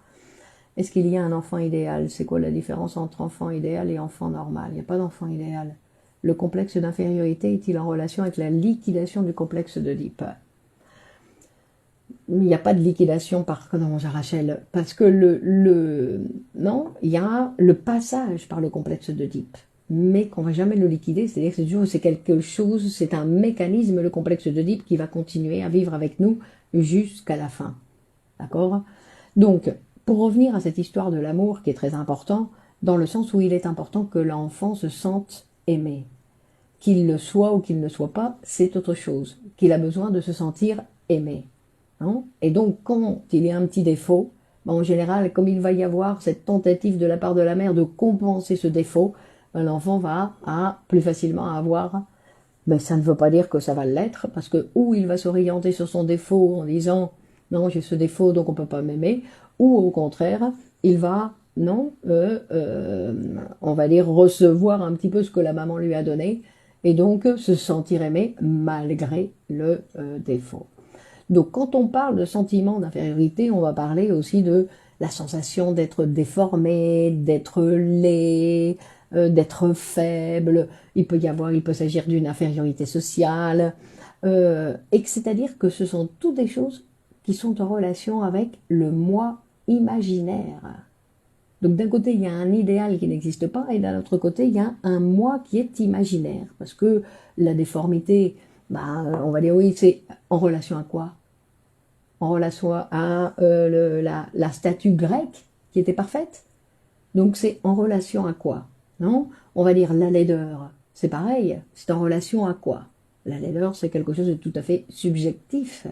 Est-ce qu'il y a un enfant idéal? C'est quoi la différence entre enfant idéal et enfant normal? Il n'y a pas d'enfant idéal. Le complexe d'infériorité est-il en relation avec la liquidation du complexe d'Oedipe? Il n'y a pas de liquidation par Rachel, parce que non, il y a le passage par le complexe d'Oedipe, mais qu'on va jamais le liquider, c'est-à-dire que c'est quelque chose, c'est un mécanisme, le complexe d'Oedipe, qui va continuer à vivre avec nous jusqu'à la fin. D'accord? Donc, pour revenir à cette histoire de l'amour qui est très important, dans le sens où il est important que l'enfant se sente aimé. Qu'il le soit ou qu'il ne soit pas, c'est autre chose. Qu'il a besoin de se sentir aimé. Non? Et donc, quand il y a un petit défaut, en général, comme il va y avoir cette tentative de la part de la mère de compenser ce défaut, l'enfant va plus facilement avoir, mais ça ne veut pas dire que ça va l'être, parce que ou il va s'orienter sur son défaut en disant « non, j'ai ce défaut, donc on ne peut pas m'aimer », ou au contraire, il va, non, on va dire recevoir un petit peu ce que la maman lui a donné, et donc se sentir aimé malgré le défaut. Donc quand on parle de sentiment d'infériorité, on va parler aussi de la sensation d'être déformé, d'être laid, d'être faible. Il peut s'agir d'une infériorité sociale, et c'est-à-dire que ce sont toutes des choses qui sont en relation avec le moi imaginaire. Donc d'un côté, il y a un idéal qui n'existe pas, et d'un autre côté, il y a un moi qui est imaginaire. Parce que la déformité, on va dire oui, c'est en relation à quoi? En relation à la statue grecque qui était parfaite. Donc c'est en relation à quoi? Non? On va dire la laideur. C'est pareil, c'est en relation à quoi? La laideur, c'est quelque chose de tout à fait subjectif.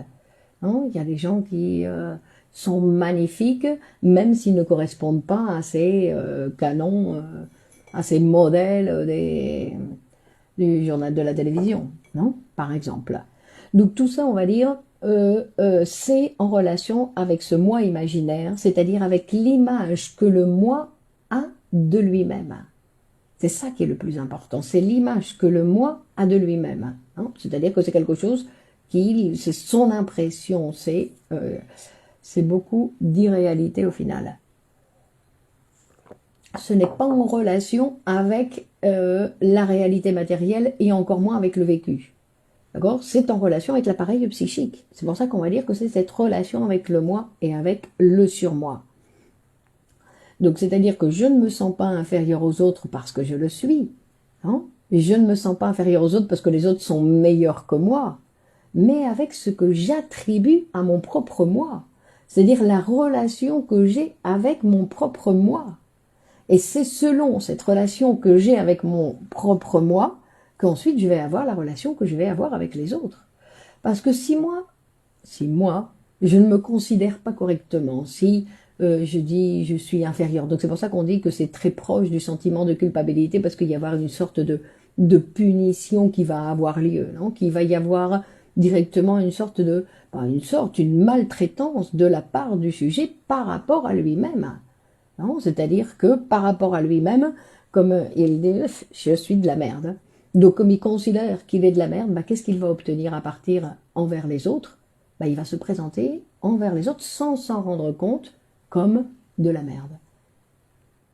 Non? Il y a des gens qui sont magnifiques, même s'ils ne correspondent pas à ces canons, à ces modèles du journal de la télévision, non? Par exemple. Donc tout ça, on va dire, c'est en relation avec ce moi imaginaire, c'est-à-dire avec l'image que le moi a de lui-même. C'est ça qui est le plus important, c'est l'image que le moi a de lui-même. Hein? C'est-à-dire que c'est quelque chose c'est son impression, c'est beaucoup d'irréalité au final. Ce n'est pas en relation avec la réalité matérielle et encore moins avec le vécu. D'accord? C'est en relation avec l'appareil psychique. C'est pour ça qu'on va dire que c'est cette relation avec le moi et avec le surmoi. Donc c'est-à-dire que je ne me sens pas inférieur aux autres parce que je le suis. Hein? Et je ne me sens pas inférieur aux autres parce que les autres sont meilleurs que moi, mais avec ce que j'attribue à mon propre moi. C'est-à-dire la relation que j'ai avec mon propre moi. Et c'est selon cette relation que j'ai avec mon propre moi qu'ensuite je vais avoir la relation que je vais avoir avec les autres. Parce que si moi, je ne me considère pas correctement, si je dis je suis inférieur, donc c'est pour ça qu'on dit que c'est très proche du sentiment de culpabilité, parce qu'il y a avoir une sorte de punition qui va avoir lieu, non? Qu'il va y avoir directement une maltraitance de la part du sujet par rapport à lui-même. C'est-à-dire que par rapport à lui-même, comme il dit, je suis de la merde. Donc comme il considère qu'il est de la merde, qu'est-ce qu'il va obtenir à partir envers les autres? Il va se présenter envers les autres sans s'en rendre compte comme de la merde.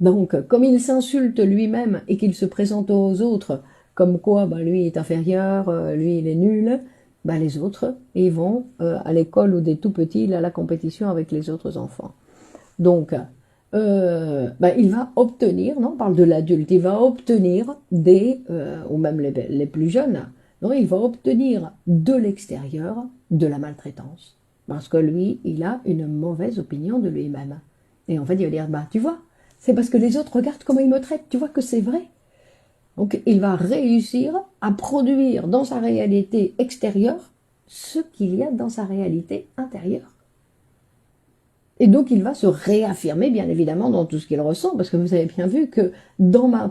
Donc comme il s'insulte lui-même et qu'il se présente aux autres comme quoi lui est inférieur, lui il est nul, les autres, ils vont à l'école ou des tout petits à la compétition avec les autres enfants. Donc il va obtenir, non, on parle de l'adulte, il va obtenir ou même les plus jeunes, non, il va obtenir de l'extérieur de la maltraitance. Parce que lui, il a une mauvaise opinion de lui-même. Et en fait, il va dire, bah, tu vois, c'est parce que les autres regardent comment ils me traitent, tu vois que c'est vrai. Donc, il va réussir à produire dans sa réalité extérieure ce qu'il y a dans sa réalité intérieure. Et donc, il va se réaffirmer, bien évidemment, dans tout ce qu'il ressent, parce que vous avez bien vu que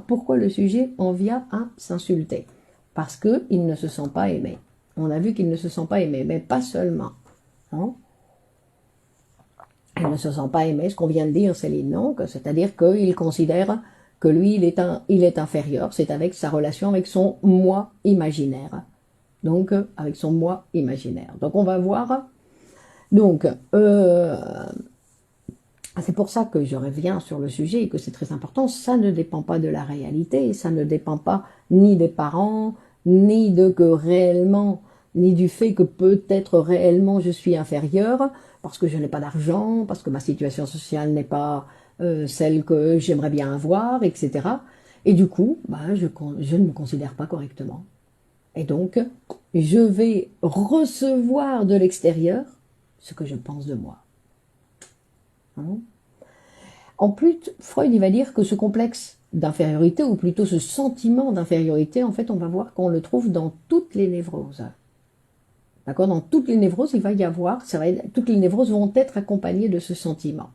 pourquoi le sujet en vient à s'insulter? Parce qu'il ne se sent pas aimé. On a vu qu'il ne se sent pas aimé, mais pas seulement. Hein? Il ne se sent pas aimé, ce qu'on vient de dire, Céline, non? C'est-à-dire qu'il considère que lui, il est inférieur. C'est avec sa relation avec son moi imaginaire. Donc, avec son moi imaginaire. Donc, on va voir. Donc, c'est pour ça que je reviens sur le sujet et que c'est très important. Ça ne dépend pas de la réalité. Ça ne dépend pas ni des parents, ni de que réellement, ni du fait que peut-être réellement je suis inférieure parce que je n'ai pas d'argent, parce que ma situation sociale n'est pas celle que j'aimerais bien avoir, etc. Et du coup, bah, je ne me considère pas correctement. Et donc, je vais recevoir de l'extérieur ce que je pense de moi. Hein? En plus, Freud il va dire que ce complexe d'infériorité, ou plutôt ce sentiment d'infériorité, en fait, on va voir qu'on le trouve dans toutes les névroses. D'accord? Dans toutes les névroses, il va y avoir, toutes les névroses vont être accompagnées de ce sentiment.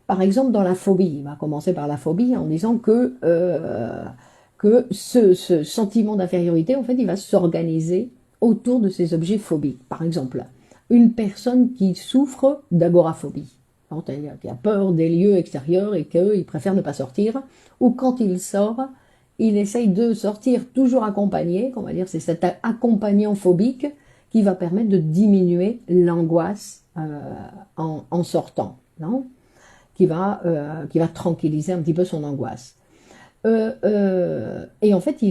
Par exemple, dans la phobie, il va commencer par la phobie en disant que ce sentiment d'infériorité, en fait, il va s'organiser autour de ces objets phobiques. Par exemple, une personne qui souffre d'agoraphobie, qui a peur des lieux extérieurs et qu'il préfère ne pas sortir, ou quand il sort, il essaye de sortir toujours accompagné, on va dire, c'est cet accompagnant phobique qui va permettre de diminuer l'angoisse en sortant, non? Qui va tranquilliser un petit peu son angoisse. Et en fait,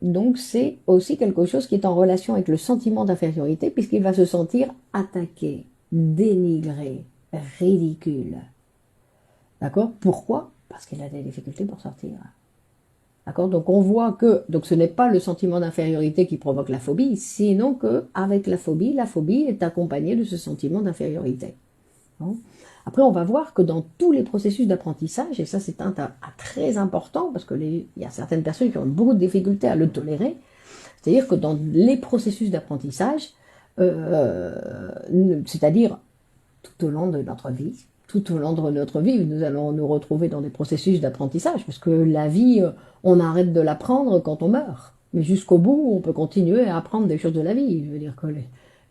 donc c'est aussi quelque chose qui est en relation avec le sentiment d'infériorité, puisqu'il va se sentir attaqué, dénigré, ridicule. D'accord? Pourquoi? Parce qu'il a des difficultés pour sortir. D'accord? Donc on voit que ce n'est pas le sentiment d'infériorité qui provoque la phobie, sinon qu'avec la phobie est accompagnée de ce sentiment d'infériorité. Hein? Après, on va voir que dans tous les processus d'apprentissage, et ça c'est un très important, parce qu'il y a certaines personnes qui ont beaucoup de difficultés à le tolérer, c'est-à-dire que dans les processus d'apprentissage, c'est-à-dire tout au long de notre vie, nous allons nous retrouver dans des processus d'apprentissage, parce que la vie, on arrête de l'apprendre quand on meurt. Mais jusqu'au bout, on peut continuer à apprendre des choses de la vie. Je veux dire que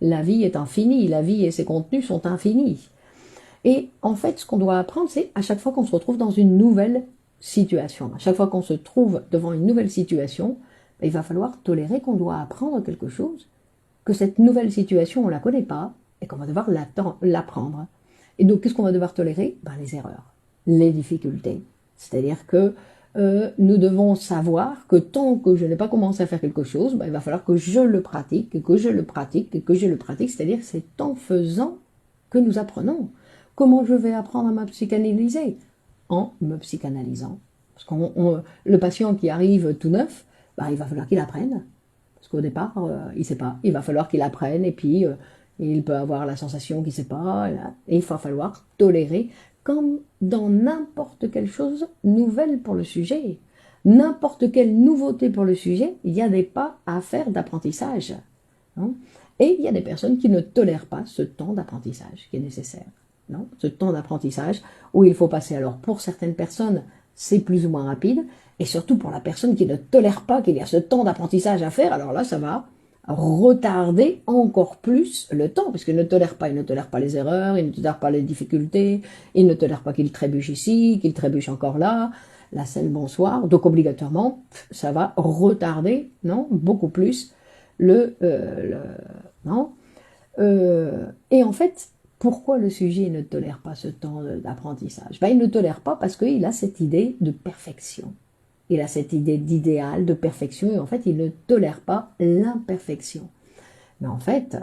la vie est infinie, la vie et ses contenus sont infinis. Et en fait, ce qu'on doit apprendre, c'est à chaque fois qu'on se retrouve dans une nouvelle situation, à chaque fois qu'on se trouve devant une nouvelle situation, il va falloir tolérer qu'on doit apprendre quelque chose, que cette nouvelle situation, on ne la connaît pas, et qu'on va devoir l'apprendre. Et donc, qu'est-ce qu'on va devoir tolérer? Les erreurs, les difficultés. C'est-à-dire que nous devons savoir que tant que je n'ai pas commencé à faire quelque chose, il va falloir que je le pratique, et que je le pratique, et que je le pratique. C'est-à-dire que c'est en faisant que nous apprenons. Comment je vais apprendre à me psychanalyser? En me psychanalysant. Parce que le patient qui arrive tout neuf, il va falloir qu'il apprenne. Parce qu'au départ, il ne sait pas. Il va falloir qu'il apprenne et puis il peut avoir la sensation qu'il ne sait pas. Et il va falloir tolérer, comme dans n'importe quelle chose nouvelle pour le sujet. N'importe quelle nouveauté pour le sujet, il y a des pas à faire d'apprentissage. Hein? Et il y a des personnes qui ne tolèrent pas ce temps d'apprentissage qui est nécessaire. Non, ce temps d'apprentissage où il faut passer. Alors pour certaines personnes, c'est plus ou moins rapide, et surtout pour la personne qui ne tolère pas qu'il y a ce temps d'apprentissage à faire, alors là ça va retarder encore plus le temps, parce qu'il ne tolère pas les erreurs, il ne tolère pas les difficultés, il ne tolère pas qu'il trébuche ici, qu'il trébuche encore là, la scène bonsoir, donc obligatoirement ça va retarder, non, beaucoup plus non, et en fait, pourquoi le sujet ne tolère pas ce temps d'apprentissage? Il ne tolère pas parce qu'il a cette idée de perfection. Il a cette idée d'idéal, de perfection, et en fait, il ne tolère pas l'imperfection. Mais en fait,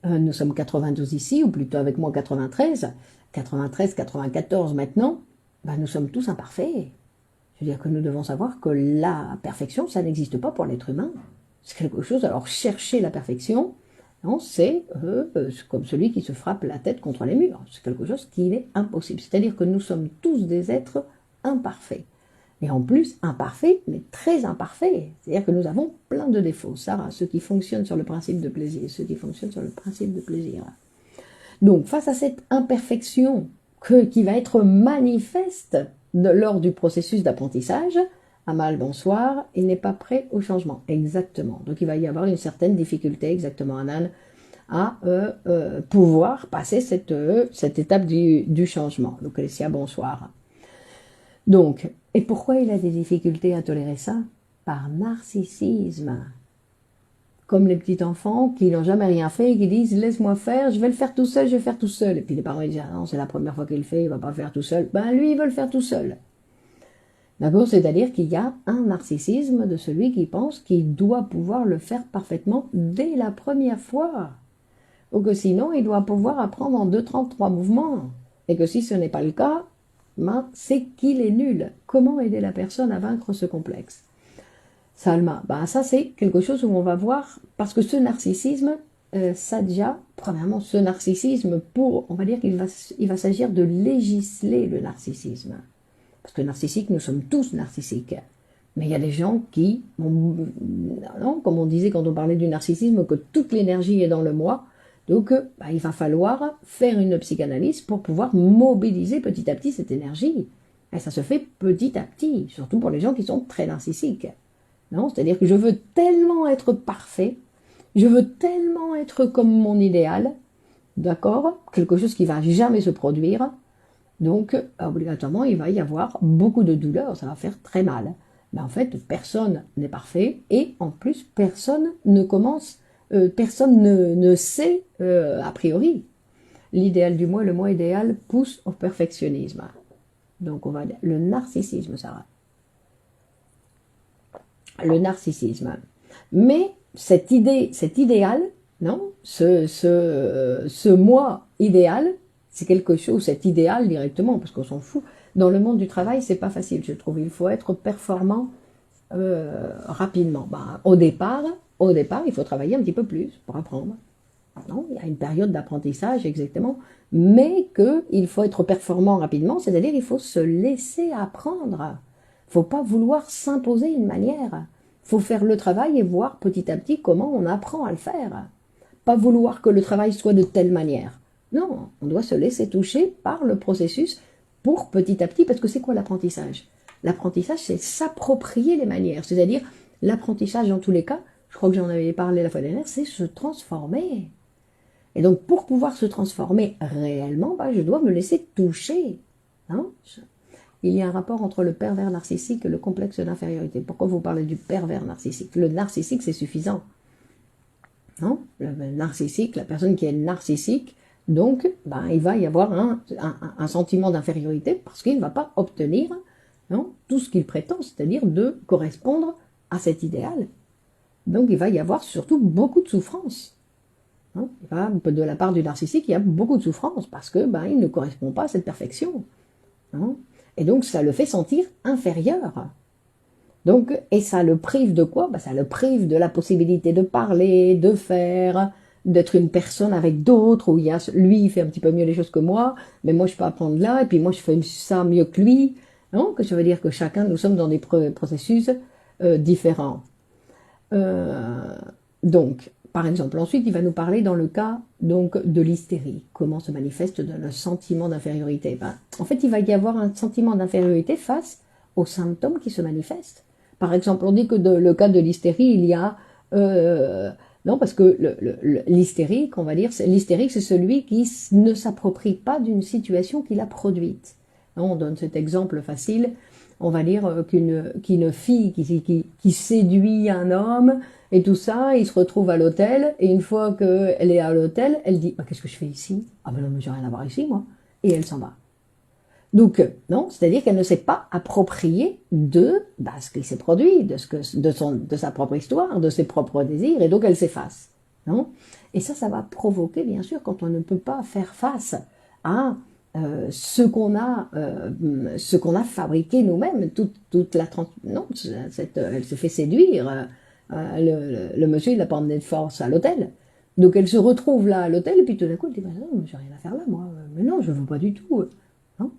nous sommes 92 ici, ou plutôt avec moi 93, 94 maintenant, nous sommes tous imparfaits. Je veux dire que nous devons savoir que la perfection, ça n'existe pas pour l'être humain. C'est quelque chose, alors chercher la perfection, Non, c'est comme celui qui se frappe la tête contre les murs. C'est quelque chose qui est impossible. C'est-à-dire que nous sommes tous des êtres imparfaits. Et en plus, imparfaits, mais très imparfaits. C'est-à-dire que nous avons plein de défauts. Sarah, ceux qui fonctionnent sur le principe de plaisir, ceux qui fonctionnent sur le principe de plaisir. Donc, face à cette imperfection qui va être manifeste lors du processus d'apprentissage, Amal, bonsoir, il n'est pas prêt au changement. Exactement. Donc, il va y avoir une certaine difficulté, exactement, Anan, à pouvoir passer cette étape du changement. Donc, Alessia, bonsoir. Donc, et pourquoi il a des difficultés à tolérer ça? Par narcissisme. Comme les petits enfants qui n'ont jamais rien fait et qui disent « laisse-moi faire, je vais le faire tout seul, je vais faire tout seul ». Et puis les parents disent « ah non, c'est la première fois qu'il le fait, il ne va pas le faire tout seul ». Ben lui, il veut le faire tout seul. D'accord? C'est-à-dire qu'il y a un narcissisme de celui qui pense qu'il doit pouvoir le faire parfaitement dès la première fois. Ou que sinon, il doit pouvoir apprendre en 2-33 mouvements. Et que si ce n'est pas le cas, ben, c'est qu'il est nul. Comment aider la personne à vaincre ce complexe? Salma, ben ça c'est quelque chose où on va voir, parce que ce narcissisme, ça déjà, premièrement, ce narcissisme, on va dire qu'il va s'agir de législer le narcissisme. Parce que narcissique, nous sommes tous narcissiques. Mais il y a des gens qui, non, comme on disait quand on parlait du narcissisme, que toute l'énergie est dans le moi. Donc, il va falloir faire une psychanalyse pour pouvoir mobiliser petit à petit cette énergie. Et ça se fait petit à petit, surtout pour les gens qui sont très narcissiques. Non, c'est-à-dire que je veux tellement être parfait, je veux tellement être comme mon idéal, d'accord? Quelque chose qui va jamais se produire. Donc, obligatoirement, il va y avoir beaucoup de douleur, ça va faire très mal. Mais en fait, personne n'est parfait et en plus, personne ne sait a priori. L'idéal du moi, le moi idéal, pousse au perfectionnisme. Donc, on va dire le narcissisme, Sarah. Le narcissisme. Mais cet idéal, non, ce moi idéal, c'est quelque chose, cet idéal directement, parce qu'on s'en fout. Dans le monde du travail, c'est pas facile, je trouve. Il faut être performant rapidement. Au départ, il faut travailler un petit peu plus pour apprendre. Non, il y a une période d'apprentissage, exactement, mais qu'il faut être performant rapidement, c'est-à-dire il faut se laisser apprendre. Il ne faut pas vouloir s'imposer une manière. Il faut faire le travail et voir petit à petit comment on apprend à le faire. Pas vouloir que le travail soit de telle manière. Non, on doit se laisser toucher par le processus pour petit à petit, parce que c'est quoi l'apprentissage? L'apprentissage, c'est s'approprier les manières, c'est-à-dire l'apprentissage dans tous les cas, je crois que j'en avais parlé la fois dernière, c'est se transformer. Et donc, pour pouvoir se transformer réellement, je dois me laisser toucher. Hein? Il y a un rapport entre le pervers narcissique et le complexe d'infériorité. Pourquoi vous parlez du pervers narcissique? Le narcissique, c'est suffisant. Non? Le narcissique, la personne qui est narcissique, donc, il va y avoir un sentiment d'infériorité parce qu'il ne va pas obtenir tout ce qu'il prétend, c'est-à-dire de correspondre à cet idéal. Donc, il va y avoir surtout beaucoup de souffrance. De la part du narcissique, il y a beaucoup de souffrance parce que il ne correspond pas à cette perfection. Et donc, ça le fait sentir inférieur. Donc, et ça le prive de quoi? Ça le prive de la possibilité de parler, de faire, d'être une personne avec d'autres, où lui, il fait un petit peu mieux les choses que moi, mais moi, je peux apprendre là, et puis moi, je fais ça mieux que lui. Non? Que ça veut dire que chacun, nous sommes dans des processus différents. Donc, par exemple, ensuite, il va nous parler dans le cas donc de l'hystérie. Comment se manifeste le sentiment d'infériorité? En fait, il va y avoir un sentiment d'infériorité face aux symptômes qui se manifestent. Par exemple, on dit que dans le cas de l'hystérie, il y a... non, parce que l'hystérique, on va dire, l'hystérique, c'est celui qui ne s'approprie pas d'une situation qu'il a produite. On donne cet exemple facile. On va dire qu'une fille qui séduit un homme et tout ça, il se retrouve à l'hôtel, et une fois qu'elle est à l'hôtel, elle dit « qu'est-ce que je fais ici? Ah ben non, mais j'ai rien à voir ici, moi. » Et elle s'en va. Donc, non, c'est-à-dire qu'elle ne s'est pas appropriée de ce qui s'est produit, de sa propre histoire, de ses propres désirs, et donc elle s'efface. Non? Et ça va provoquer, bien sûr, quand on ne peut pas faire face à ce qu'on a fabriqué nous-mêmes, non, elle se fait séduire. Le monsieur, il l'a pas emmené de force à l'hôtel. Donc elle se retrouve là à l'hôtel, et puis tout d'un coup, elle dit, bah non, j'ai rien à faire là, moi. Mais non, je veux pas du tout. Non.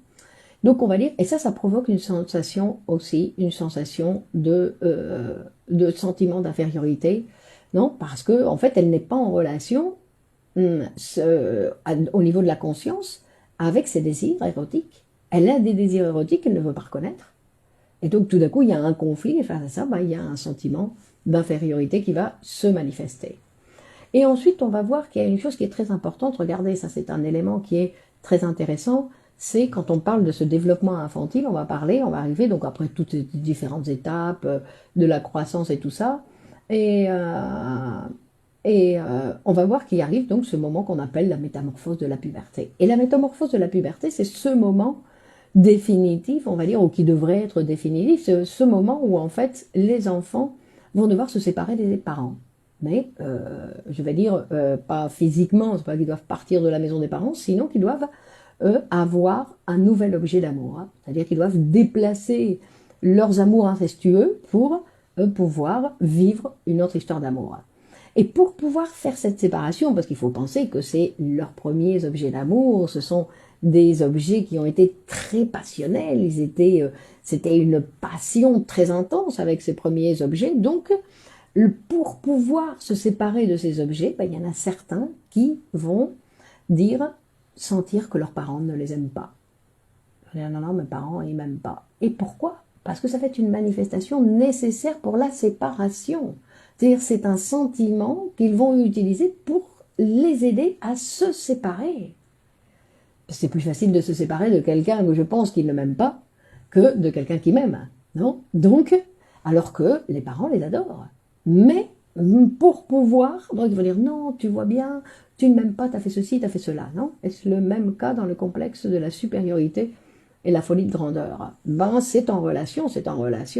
Donc on va dire, et ça provoque une sensation aussi, une sensation de sentiment d'infériorité, non? Parce que en fait, elle n'est pas en relation au niveau de la conscience avec ses désirs érotiques. Elle a des désirs érotiques qu'elle ne veut pas reconnaître. Et donc tout d'un coup, il y a un conflit, et face à ça, bah, il y a un sentiment d'infériorité qui va se manifester. Et ensuite, on va voir qu'il y a une chose qui est très importante. Regardez, ça c'est un élément qui est très intéressant. C'est quand on parle de ce développement infantile, on va arriver, donc après toutes les différentes étapes de la croissance et tout ça. Et on va voir qu'il arrive donc ce moment qu'on appelle la métamorphose de la puberté. Et la métamorphose de la puberté, c'est ce moment définitif, on va dire, ou qui devrait être définitif, c'est ce moment où en fait les enfants vont devoir se séparer des parents. Mais je vais dire, pas physiquement, c'est pas qu'ils doivent partir de la maison des parents, sinon qu'ils doivent avoir un nouvel objet d'amour. Hein. C'est-à-dire qu'ils doivent déplacer leurs amours incestueux pour pouvoir vivre une autre histoire d'amour. Et pour pouvoir faire cette séparation, parce qu'il faut penser que c'est leurs premiers objets d'amour, ce sont des objets qui ont été très passionnels, c'était une passion très intense avec ces premiers objets, donc pour pouvoir se séparer de ces objets, ben, il y en a certains qui vont sentir que leurs parents ne les aiment pas. Non, non, mes parents, ils m'aiment pas. Et pourquoi? Parce que ça fait une manifestation nécessaire pour la séparation. C'est-à-dire, c'est un sentiment qu'ils vont utiliser pour les aider à se séparer. C'est plus facile de se séparer de quelqu'un que je pense qu'il ne m'aime pas que de quelqu'un qui m'aime, non? Donc, alors que les parents les adorent. Mais pour pouvoir, donc ils vont dire non, tu vois bien, tu ne m'aimes pas, tu as fait ceci, tu as fait cela, non? Est-ce le même cas dans le complexe de la supériorité et la folie de grandeur? Ben, c'est en relation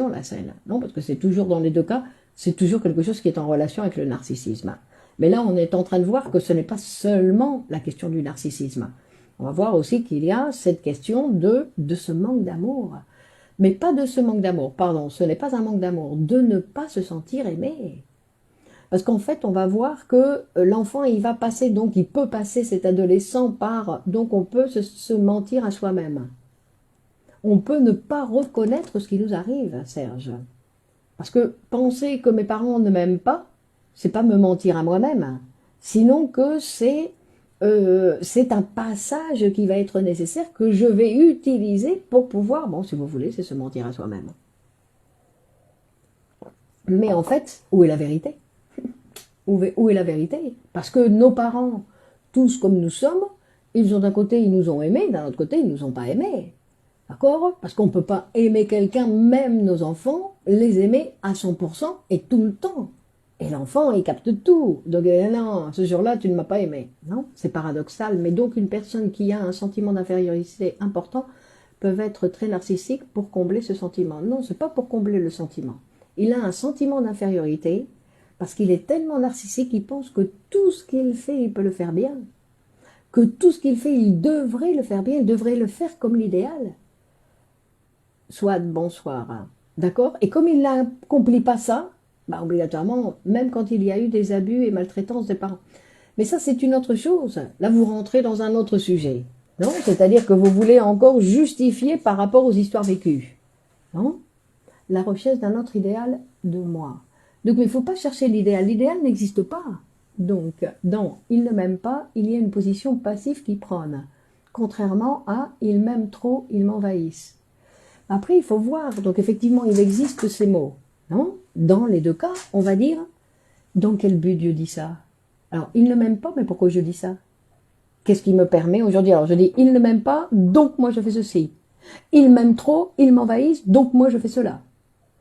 la scène, non? Parce que c'est toujours dans les deux cas, c'est toujours quelque chose qui est en relation avec le narcissisme. Mais là, on est en train de voir que ce n'est pas seulement la question du narcissisme. On va voir aussi qu'il y a cette question de ce manque d'amour. Mais pas de ce manque d'amour, pardon, ce n'est pas un manque d'amour, de ne pas se sentir aimé. Parce qu'en fait, on va voir que l'enfant, il va passer, donc il peut passer cet adolescent par, donc on peut se mentir à soi-même. On peut ne pas reconnaître ce qui nous arrive, Serge. Parce que penser que mes parents ne m'aiment pas, c'est pas me mentir à moi-même, sinon que c'est un passage qui va être nécessaire, que je vais utiliser pour pouvoir, bon, si vous voulez, c'est se mentir à soi-même. Mais en fait, où est la vérité? Où est la vérité? Parce que nos parents, tous comme nous sommes, ils ont d'un côté, ils nous ont aimés, d'un autre côté, ils nous ont pas aimés. D'accord? Parce qu'on ne peut pas aimer quelqu'un, même nos enfants, les aimer à 100% et tout le temps. Et l'enfant, il capte tout. Donc, non, ce jour-là, tu ne m'as pas aimé. Non, c'est paradoxal. Mais donc, une personne qui a un sentiment d'infériorité important peut être très narcissique pour combler ce sentiment. Non, c'est pas pour combler le sentiment. Il a un sentiment d'infériorité parce qu'il est tellement narcissique qu'il pense que tout ce qu'il fait, il peut le faire bien. Que tout ce qu'il fait, il devrait le faire bien, il devrait le faire comme l'idéal. Soit bonsoir. D'accord? Et comme il n'accomplit pas ça, bah, obligatoirement, même quand il y a eu des abus et maltraitances des parents. Mais ça, c'est une autre chose. Là, vous rentrez dans un autre sujet. Non? C'est-à-dire que vous voulez encore justifier par rapport aux histoires vécues. Non? La recherche d'un autre idéal de moi. Donc, il ne faut pas chercher l'idéal. L'idéal n'existe pas. Donc, dans « il ne m'aime pas », il y a une position passive qui prône. Contrairement à « il m'aime trop, il m'envahisse ». Après, il faut voir. Donc, effectivement, il existe ces mots. Non? Dans les deux cas, on va dire, dans quel but Dieu dit ça? Alors, il ne m'aime pas, mais pourquoi je dis ça? Qu'est-ce qui me permet aujourd'hui? Alors, je dis, il ne m'aime pas, donc moi je fais ceci. Il m'aime trop, il m'envahisse, donc moi je fais cela.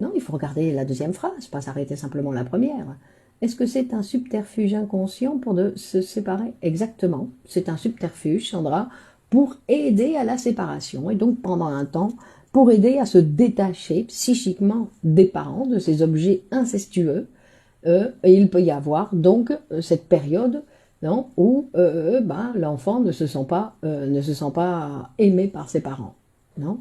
Non, il faut regarder la deuxième phrase, pas s'arrêter simplement la première. Est-ce que c'est un subterfuge inconscient pour se séparer? Exactement, c'est un subterfuge, Sandra, pour aider à la séparation. Et donc, pendant un temps, pour aider à se détacher psychiquement des parents, de ces objets incestueux. Et il peut y avoir donc cette période non, où l'enfant ne se sent pas aimé par ses parents. Non?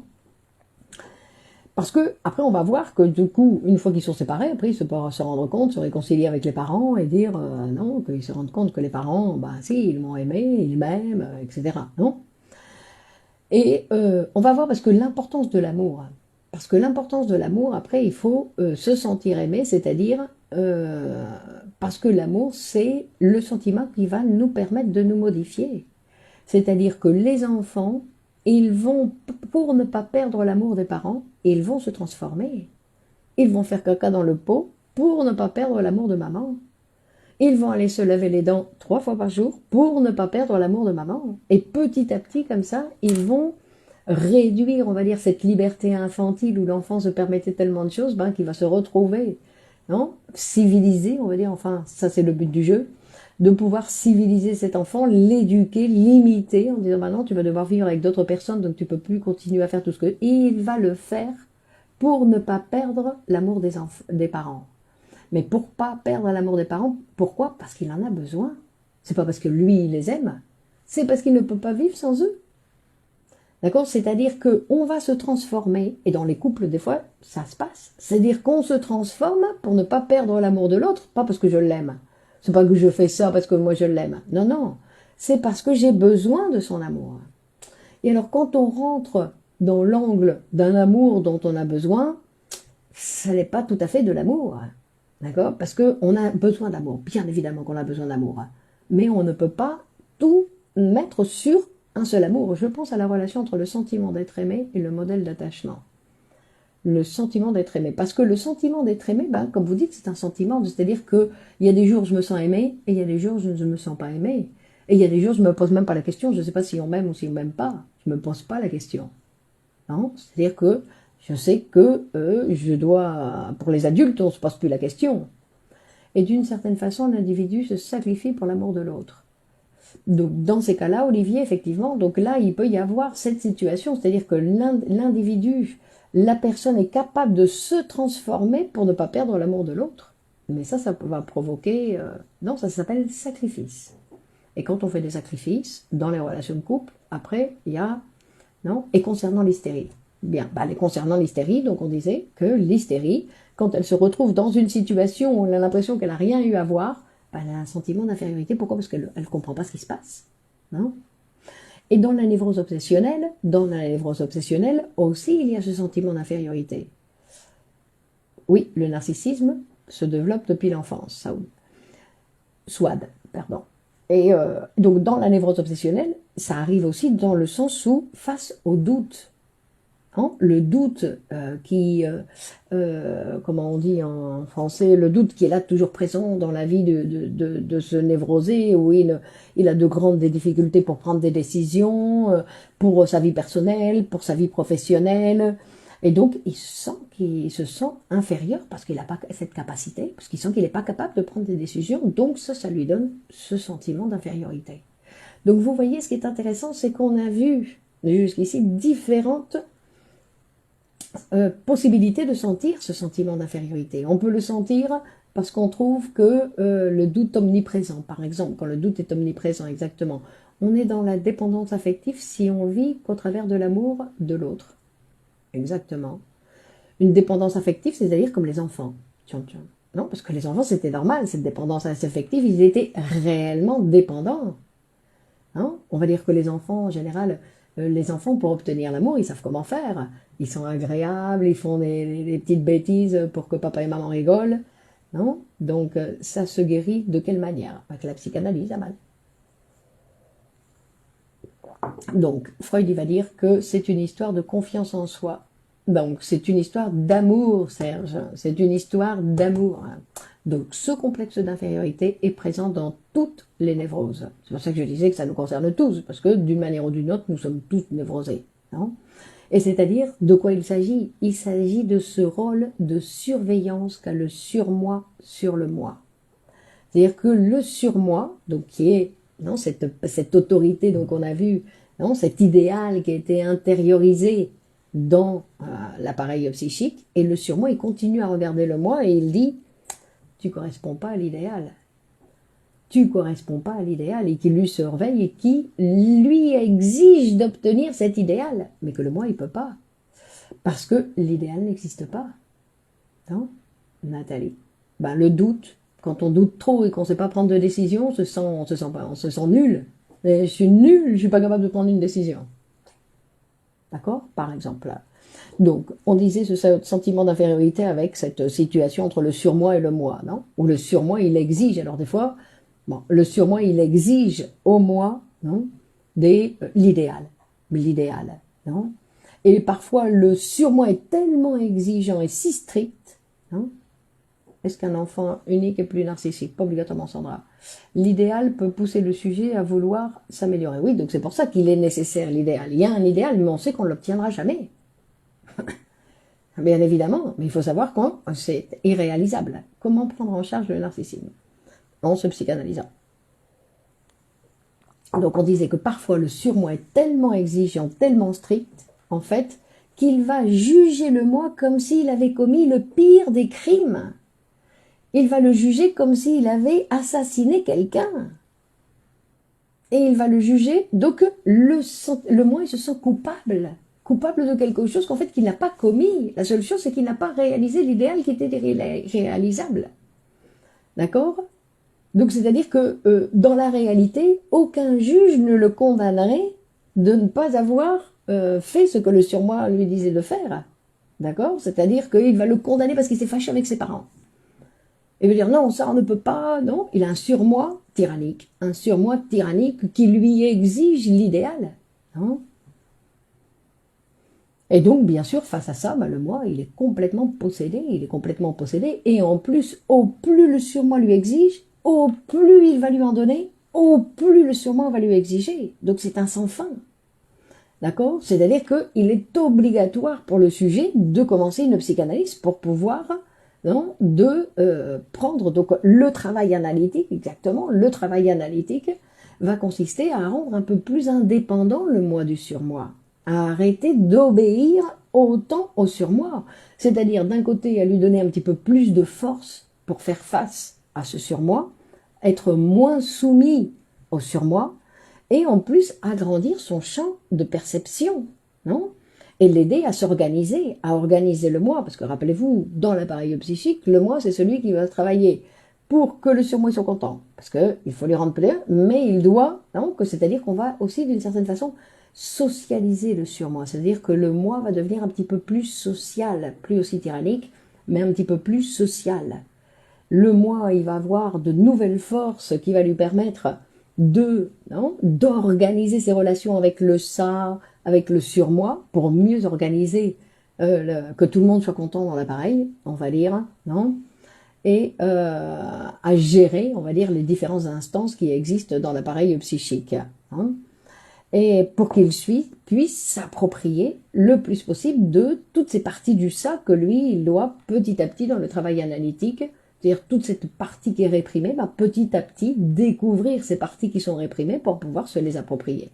Parce que après on va voir que du coup, une fois qu'ils sont séparés, après ils se peuvent se rendre compte, se réconcilier avec les parents et dire non, qu'ils se rendent compte que les parents, bah si, ils m'ont aimé, ils m'aiment, etc. Non. Et on va voir parce que l'importance de l'amour, parce que l'importance de l'amour, après il faut se sentir aimé, c'est-à-dire parce que l'amour c'est le sentiment qui va nous permettre de nous modifier. C'est-à-dire que les enfants, ils vont, pour ne pas perdre l'amour des parents, ils vont se transformer. Ils vont faire caca dans le pot pour ne pas perdre l'amour de maman. Ils vont aller se laver les dents 3 fois par jour pour ne pas perdre l'amour de maman. Et petit à petit, comme ça, ils vont réduire, on va dire, cette liberté infantile où l'enfant se permettait tellement de choses, ben, qu'il va se retrouver, non, civilisé, on va dire, enfin, ça c'est le but du jeu, de pouvoir civiliser cet enfant, l'éduquer, l'imiter, en disant, maintenant, tu vas devoir vivre avec d'autres personnes, donc tu peux plus continuer à faire tout ce que... Et il va le faire pour ne pas perdre l'amour des parents. Mais pour pas perdre l'amour des parents, pourquoi? Parce qu'il en a besoin. C'est pas parce que lui, il les aime, c'est parce qu'il ne peut pas vivre sans eux. D'accord? C'est-à-dire qu'on va se transformer, et dans les couples, des fois, ça se passe. C'est-à-dire qu'on se transforme pour ne pas perdre l'amour de l'autre, pas parce que je l'aime. C'est pas que je fais ça parce que moi je l'aime. Non, non. C'est parce que j'ai besoin de son amour. Et alors, quand on rentre dans l'angle d'un amour dont on a besoin, ça n'est pas tout à fait de l'amour. D'accord? Parce qu'on a besoin d'amour. Bien évidemment qu'on a besoin d'amour. Mais on ne peut pas tout mettre sur un seul amour. Je pense à la relation entre le sentiment d'être aimé et le modèle d'attachement. Le sentiment d'être aimé. Parce que le sentiment d'être aimé, ben, comme vous dites, c'est un sentiment. C'est-à-dire qu'il y a des jours où je me sens aimé et il y a des jours où je ne me sens pas aimé. Et il y a des jours où je ne me pose même pas la question. Je ne sais pas si on m'aime ou si on m'aime pas. Je ne me pose pas la question. Non? C'est-à-dire que je sais que je dois... Pour les adultes, on ne se pose plus la question. Et d'une certaine façon, l'individu se sacrifie pour l'amour de l'autre. Donc, dans ces cas-là, Olivier, effectivement, donc là, il peut y avoir cette situation, c'est-à-dire que l'individu, la personne est capable de se transformer pour ne pas perdre l'amour de l'autre. Mais ça va provoquer... non, ça s'appelle sacrifice. Et quand on fait des sacrifices, dans les relations de couple, après, il y a... Non. Et concernant l'hystérie. Bien, concernant l'hystérie, donc on disait que l'hystérie, quand elle se retrouve dans une situation où elle a l'impression qu'elle n'a rien eu à voir, elle a un sentiment d'infériorité. Pourquoi? Parce qu'elle ne comprend pas ce qui se passe. Non? Et dans la névrose obsessionnelle, aussi, il y a ce sentiment d'infériorité. Oui, le narcissisme se développe depuis l'enfance. SWAD, pardon. Et donc dans la névrose obsessionnelle, ça arrive aussi dans le sens où, face au doute, hein, le doute comment on dit en français, le doute qui est là toujours présent dans la vie de ce névrosé, où il a de grandes difficultés pour prendre des décisions, pour sa vie personnelle, pour sa vie professionnelle. Et donc, il se sent inférieur parce qu'il n'a pas cette capacité, parce qu'il sent qu'il n'est pas capable de prendre des décisions. Donc, ça lui donne ce sentiment d'infériorité. Donc, vous voyez, ce qui est intéressant, c'est qu'on a vu jusqu'ici différentes possibilités de sentir ce sentiment d'infériorité. On peut le sentir parce qu'on trouve que le doute omniprésent, par exemple, quand le doute est omniprésent, exactement, on est dans la dépendance affective si on vit qu'au travers de l'amour de l'autre. Exactement. Une dépendance affective, c'est-à-dire comme les enfants. Non, parce que les enfants, c'était normal, cette dépendance affective, ils étaient réellement dépendants. Hein? On va dire que les enfants, en général, les enfants, pour obtenir l'amour, ils savent comment faire. Ils sont agréables, ils font des petites bêtises pour que papa et maman rigolent. Non? Donc, ça se guérit de quelle manière? Avec la psychanalyse, à mal. Donc, Freud, il va dire que c'est une histoire de confiance en soi. Donc, c'est une histoire d'amour, Serge. C'est une histoire d'amour. Donc, ce complexe d'infériorité est présent dans toutes les névroses. C'est pour ça que je disais que ça nous concerne tous, parce que d'une manière ou d'une autre, nous sommes tous névrosés. Non? Et c'est-à-dire, de quoi il s'agit? Il s'agit de ce rôle de surveillance qu'a le surmoi sur le moi. C'est-à-dire que le surmoi, donc qui est non, cette autorité donc on a vu, non, cet idéal qui a été intériorisé dans l'appareil psychique, et le surmoi, il continue à regarder le moi et il dit « tu corresponds pas à l'idéal ». Tu corresponds pas à l'idéal, et qui lui surveille et qui lui exige d'obtenir cet idéal, mais que le moi, il peut pas. Parce que l'idéal n'existe pas. Non, Nathalie? Ben, le doute, quand on doute trop et qu'on ne sait pas prendre de décision, on se sent nul. Et je suis nul, je ne suis pas capable de prendre une décision. D'accord? Par exemple. Donc, on disait ce sentiment d'infériorité avec cette situation entre le surmoi et le moi, non? Où le surmoi, il exige, alors des fois, bon, le surmoi, il exige au moi, non? L'idéal. L'idéal, non? Et parfois, le surmoi est tellement exigeant et si strict, non? Est-ce qu'un enfant unique est plus narcissique? Pas obligatoirement, Sandra. L'idéal peut pousser le sujet à vouloir s'améliorer. Oui, donc c'est pour ça qu'il est nécessaire l'idéal. Il y a un idéal, mais on sait qu'on ne l'obtiendra jamais. Bien évidemment, mais il faut savoir que c'est irréalisable. Comment prendre en charge le narcissisme? En se psychanalysant. Donc on disait que parfois le surmoi est tellement exigeant, tellement strict, en fait, qu'il va juger le moi comme s'il avait commis le pire des crimes. Il va le juger comme s'il avait assassiné quelqu'un. Et il va le juger, donc le moi il se sent coupable. Coupable de quelque chose qu'en fait qu'il n'a pas commis. La seule chose c'est qu'il n'a pas réalisé l'idéal qui était réalisable. D'accord? Donc c'est-à-dire que dans la réalité, aucun juge ne le condamnerait de ne pas avoir fait ce que le surmoi lui disait de faire. D'accord? C'est-à-dire qu'il va le condamner parce qu'il s'est fâché avec ses parents. Il veut dire non, ça on ne peut pas, non. Il a un surmoi tyrannique qui lui exige l'idéal. Hein? Et donc, bien sûr, face à ça, le moi, il est complètement possédé, et en plus, au plus le surmoi lui exige, au plus il va lui en donner, au plus le surmoi va lui exiger. Donc c'est un sans fin. D'accord? C'est-à-dire qu'il est obligatoire pour le sujet de commencer une psychanalyse pour pouvoir prendre donc le travail analytique, exactement, le travail analytique va consister à rendre un peu plus indépendant le moi du surmoi, à arrêter d'obéir autant au surmoi, c'est-à-dire d'un côté à lui donner un petit peu plus de force pour faire face à ce surmoi, être moins soumis au surmoi, et en plus agrandir son champ de perception, non? Et l'aider à s'organiser, à organiser le moi, parce que rappelez-vous, dans l'appareil psychique, le moi c'est celui qui va travailler pour que le surmoi soit content, parce qu'il faut lui rendre plaisir, mais il doit, c'est-à-dire qu'on va aussi d'une certaine façon socialiser le surmoi, c'est-à-dire que le moi va devenir un petit peu plus social, plus aussi tyrannique, mais un petit peu plus social. Le moi, il va avoir de nouvelles forces qui va lui permettre d'organiser ses relations avec le ça, avec le surmoi, pour mieux organiser que tout le monde soit content dans l'appareil, on va dire, non? Et à gérer, on va dire, les différentes instances qui existent dans l'appareil psychique. Hein? Et pour qu'il puisse s'approprier le plus possible de toutes ces parties du ça que lui, il doit petit à petit dans le travail analytique, c'est-à-dire toute cette partie qui est réprimée, petit à petit découvrir ces parties qui sont réprimées pour pouvoir se les approprier.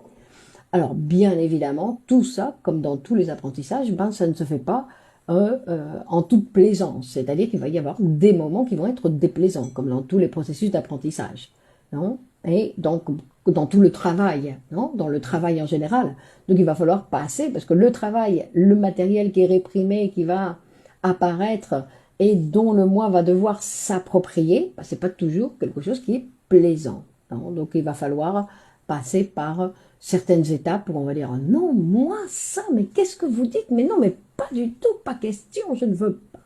Alors bien évidemment, tout ça, comme dans tous les apprentissages, ça ne se fait pas en toute plaisance, c'est-à-dire qu'il va y avoir des moments qui vont être déplaisants, comme dans tous les processus d'apprentissage, non? Et donc dans tout le travail, non? Dans le travail en général. Donc il va falloir passer, parce que le travail, le matériel qui est réprimé, qui va apparaître et dont le moi va devoir s'approprier, c'est pas toujours quelque chose qui est plaisant. Non? Donc il va falloir passer par certaines étapes où on va dire non, moi ça, mais qu'est-ce que vous dites? Mais non, mais pas du tout, pas question, je ne veux pas.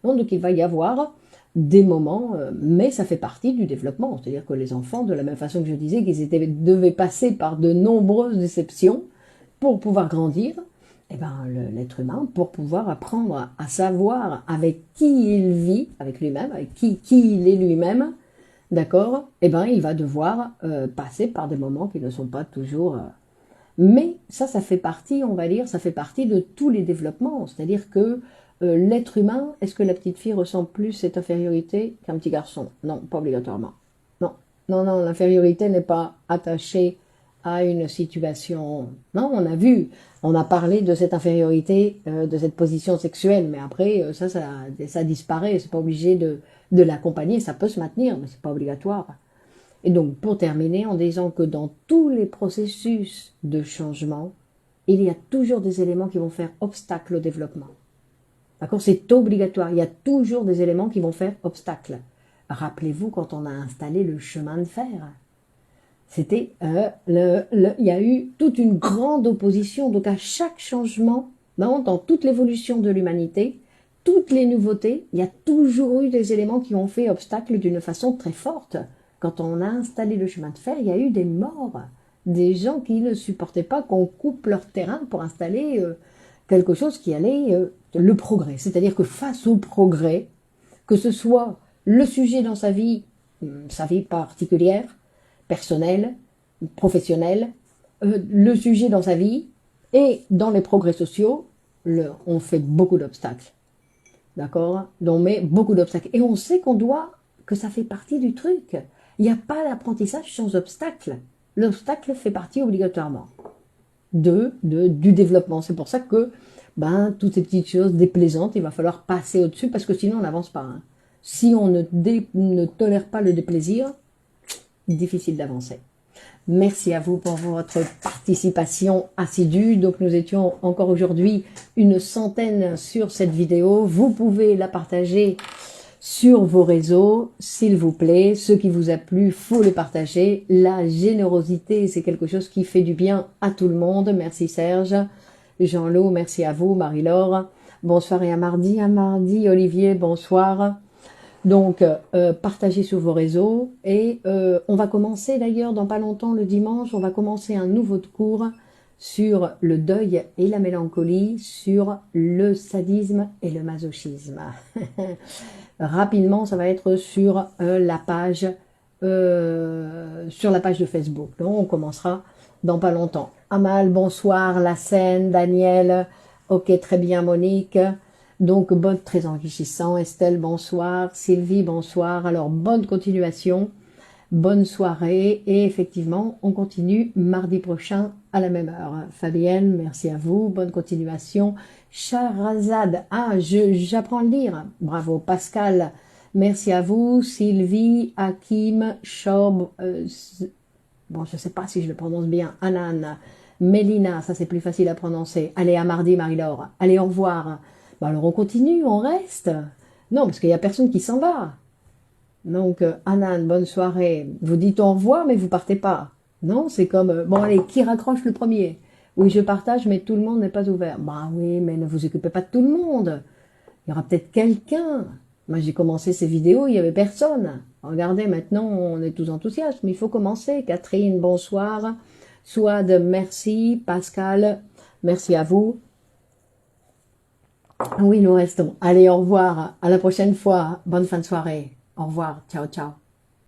Non, donc il va y avoir des moments, mais ça fait partie du développement. C'est-à-dire que les enfants, de la même façon que je disais qu'ils devaient passer par de nombreuses déceptions pour pouvoir grandir, eh ben, l'être humain, pour pouvoir apprendre à savoir avec qui il vit, avec lui-même, avec qui il est lui-même, d'accord, eh ben, il va devoir passer par des moments qui ne sont pas toujours... Mais ça fait partie, on va dire, ça fait partie de tous les développements. C'est-à-dire que l'être humain, est-ce que la petite fille ressent plus cette infériorité qu'un petit garçon? Non, pas obligatoirement. Non, l'infériorité n'est pas attachée à une situation... Non, on a parlé de cette infériorité, de cette position sexuelle, mais après, ça disparaît, c'est pas obligé de l'accompagner, ça peut se maintenir, mais c'est pas obligatoire. Et donc, pour terminer, en disant que dans tous les processus de changement, il y a toujours des éléments qui vont faire obstacle au développement. D'accord? C'est obligatoire. Il y a toujours des éléments qui vont faire obstacle. Rappelez-vous quand on a installé le chemin de fer. C'était il y a eu toute une grande opposition. Donc à chaque changement, dans toute l'évolution de l'humanité, toutes les nouveautés, il y a toujours eu des éléments qui ont fait obstacle d'une façon très forte. Quand on a installé le chemin de fer, il y a eu des morts, des gens qui ne supportaient pas qu'on coupe leur terrain pour installer quelque chose qui allait le progrès. C'est-à-dire que face au progrès, que ce soit le sujet dans sa vie particulière, personnelle, professionnelle, le sujet dans sa vie et dans les progrès sociaux, on fait beaucoup d'obstacles. D'accord? On met beaucoup d'obstacles. Et on sait que ça fait partie du truc. Il n'y a pas d'apprentissage sans obstacle. L'obstacle fait partie obligatoirement du développement. C'est pour ça que toutes ces petites choses déplaisantes, il va falloir passer au-dessus parce que sinon on n'avance pas. Hein. Si on ne tolère pas le déplaisir, difficile d'avancer. Merci à vous pour votre participation assidue. Donc nous étions encore aujourd'hui une centaine sur cette vidéo. Vous pouvez la partager sur vos réseaux, s'il vous plaît. Ce qui vous a plu, faut le partager. La générosité, c'est quelque chose qui fait du bien à tout le monde. Merci Serge. Jean-Loup, merci à vous. Marie-Laure, bonsoir et à mardi. Olivier, bonsoir. Donc, partagez sur vos réseaux et on va commencer d'ailleurs dans pas longtemps, le dimanche, on va commencer un nouveau cours sur le deuil et la mélancolie, sur le sadisme et le masochisme. Rapidement, ça va être sur la page de Facebook. Donc, on commencera dans pas longtemps. Amal, bonsoir. La Seine, Daniel, ok, très bien, Monique. Donc, très enrichissant. Estelle, bonsoir. Sylvie, bonsoir. Alors, bonne continuation. Bonne soirée. Et effectivement, on continue mardi prochain à la même heure. Fabienne, merci à vous. Bonne continuation. Charazade, j'apprends à le lire. Bravo. Pascal, merci à vous. Sylvie, Hakim, Chorb, bon, je ne sais pas si je le prononce bien. Anan, Mélina, ça c'est plus facile à prononcer. Allez, à mardi, Marie-Laure. Allez, au revoir. Alors on continue, on reste. Non, parce qu'il n'y a personne qui s'en va. Donc, Anan, bonne soirée. Vous dites au revoir, mais vous partez pas. Non, c'est comme, bon allez, qui raccroche le premier? Oui, je partage, mais tout le monde n'est pas ouvert. Bah oui, mais ne vous occupez pas de tout le monde. Il y aura peut-être quelqu'un. Moi, j'ai commencé ces vidéos, il n'y avait personne. Regardez, maintenant, on est tous enthousiastes, mais il faut commencer. Catherine, bonsoir. Souad, merci. Pascal, merci à vous. Oui, nous restons. Allez, au revoir. À la prochaine fois. Bonne fin de soirée. Au revoir. Ciao, ciao.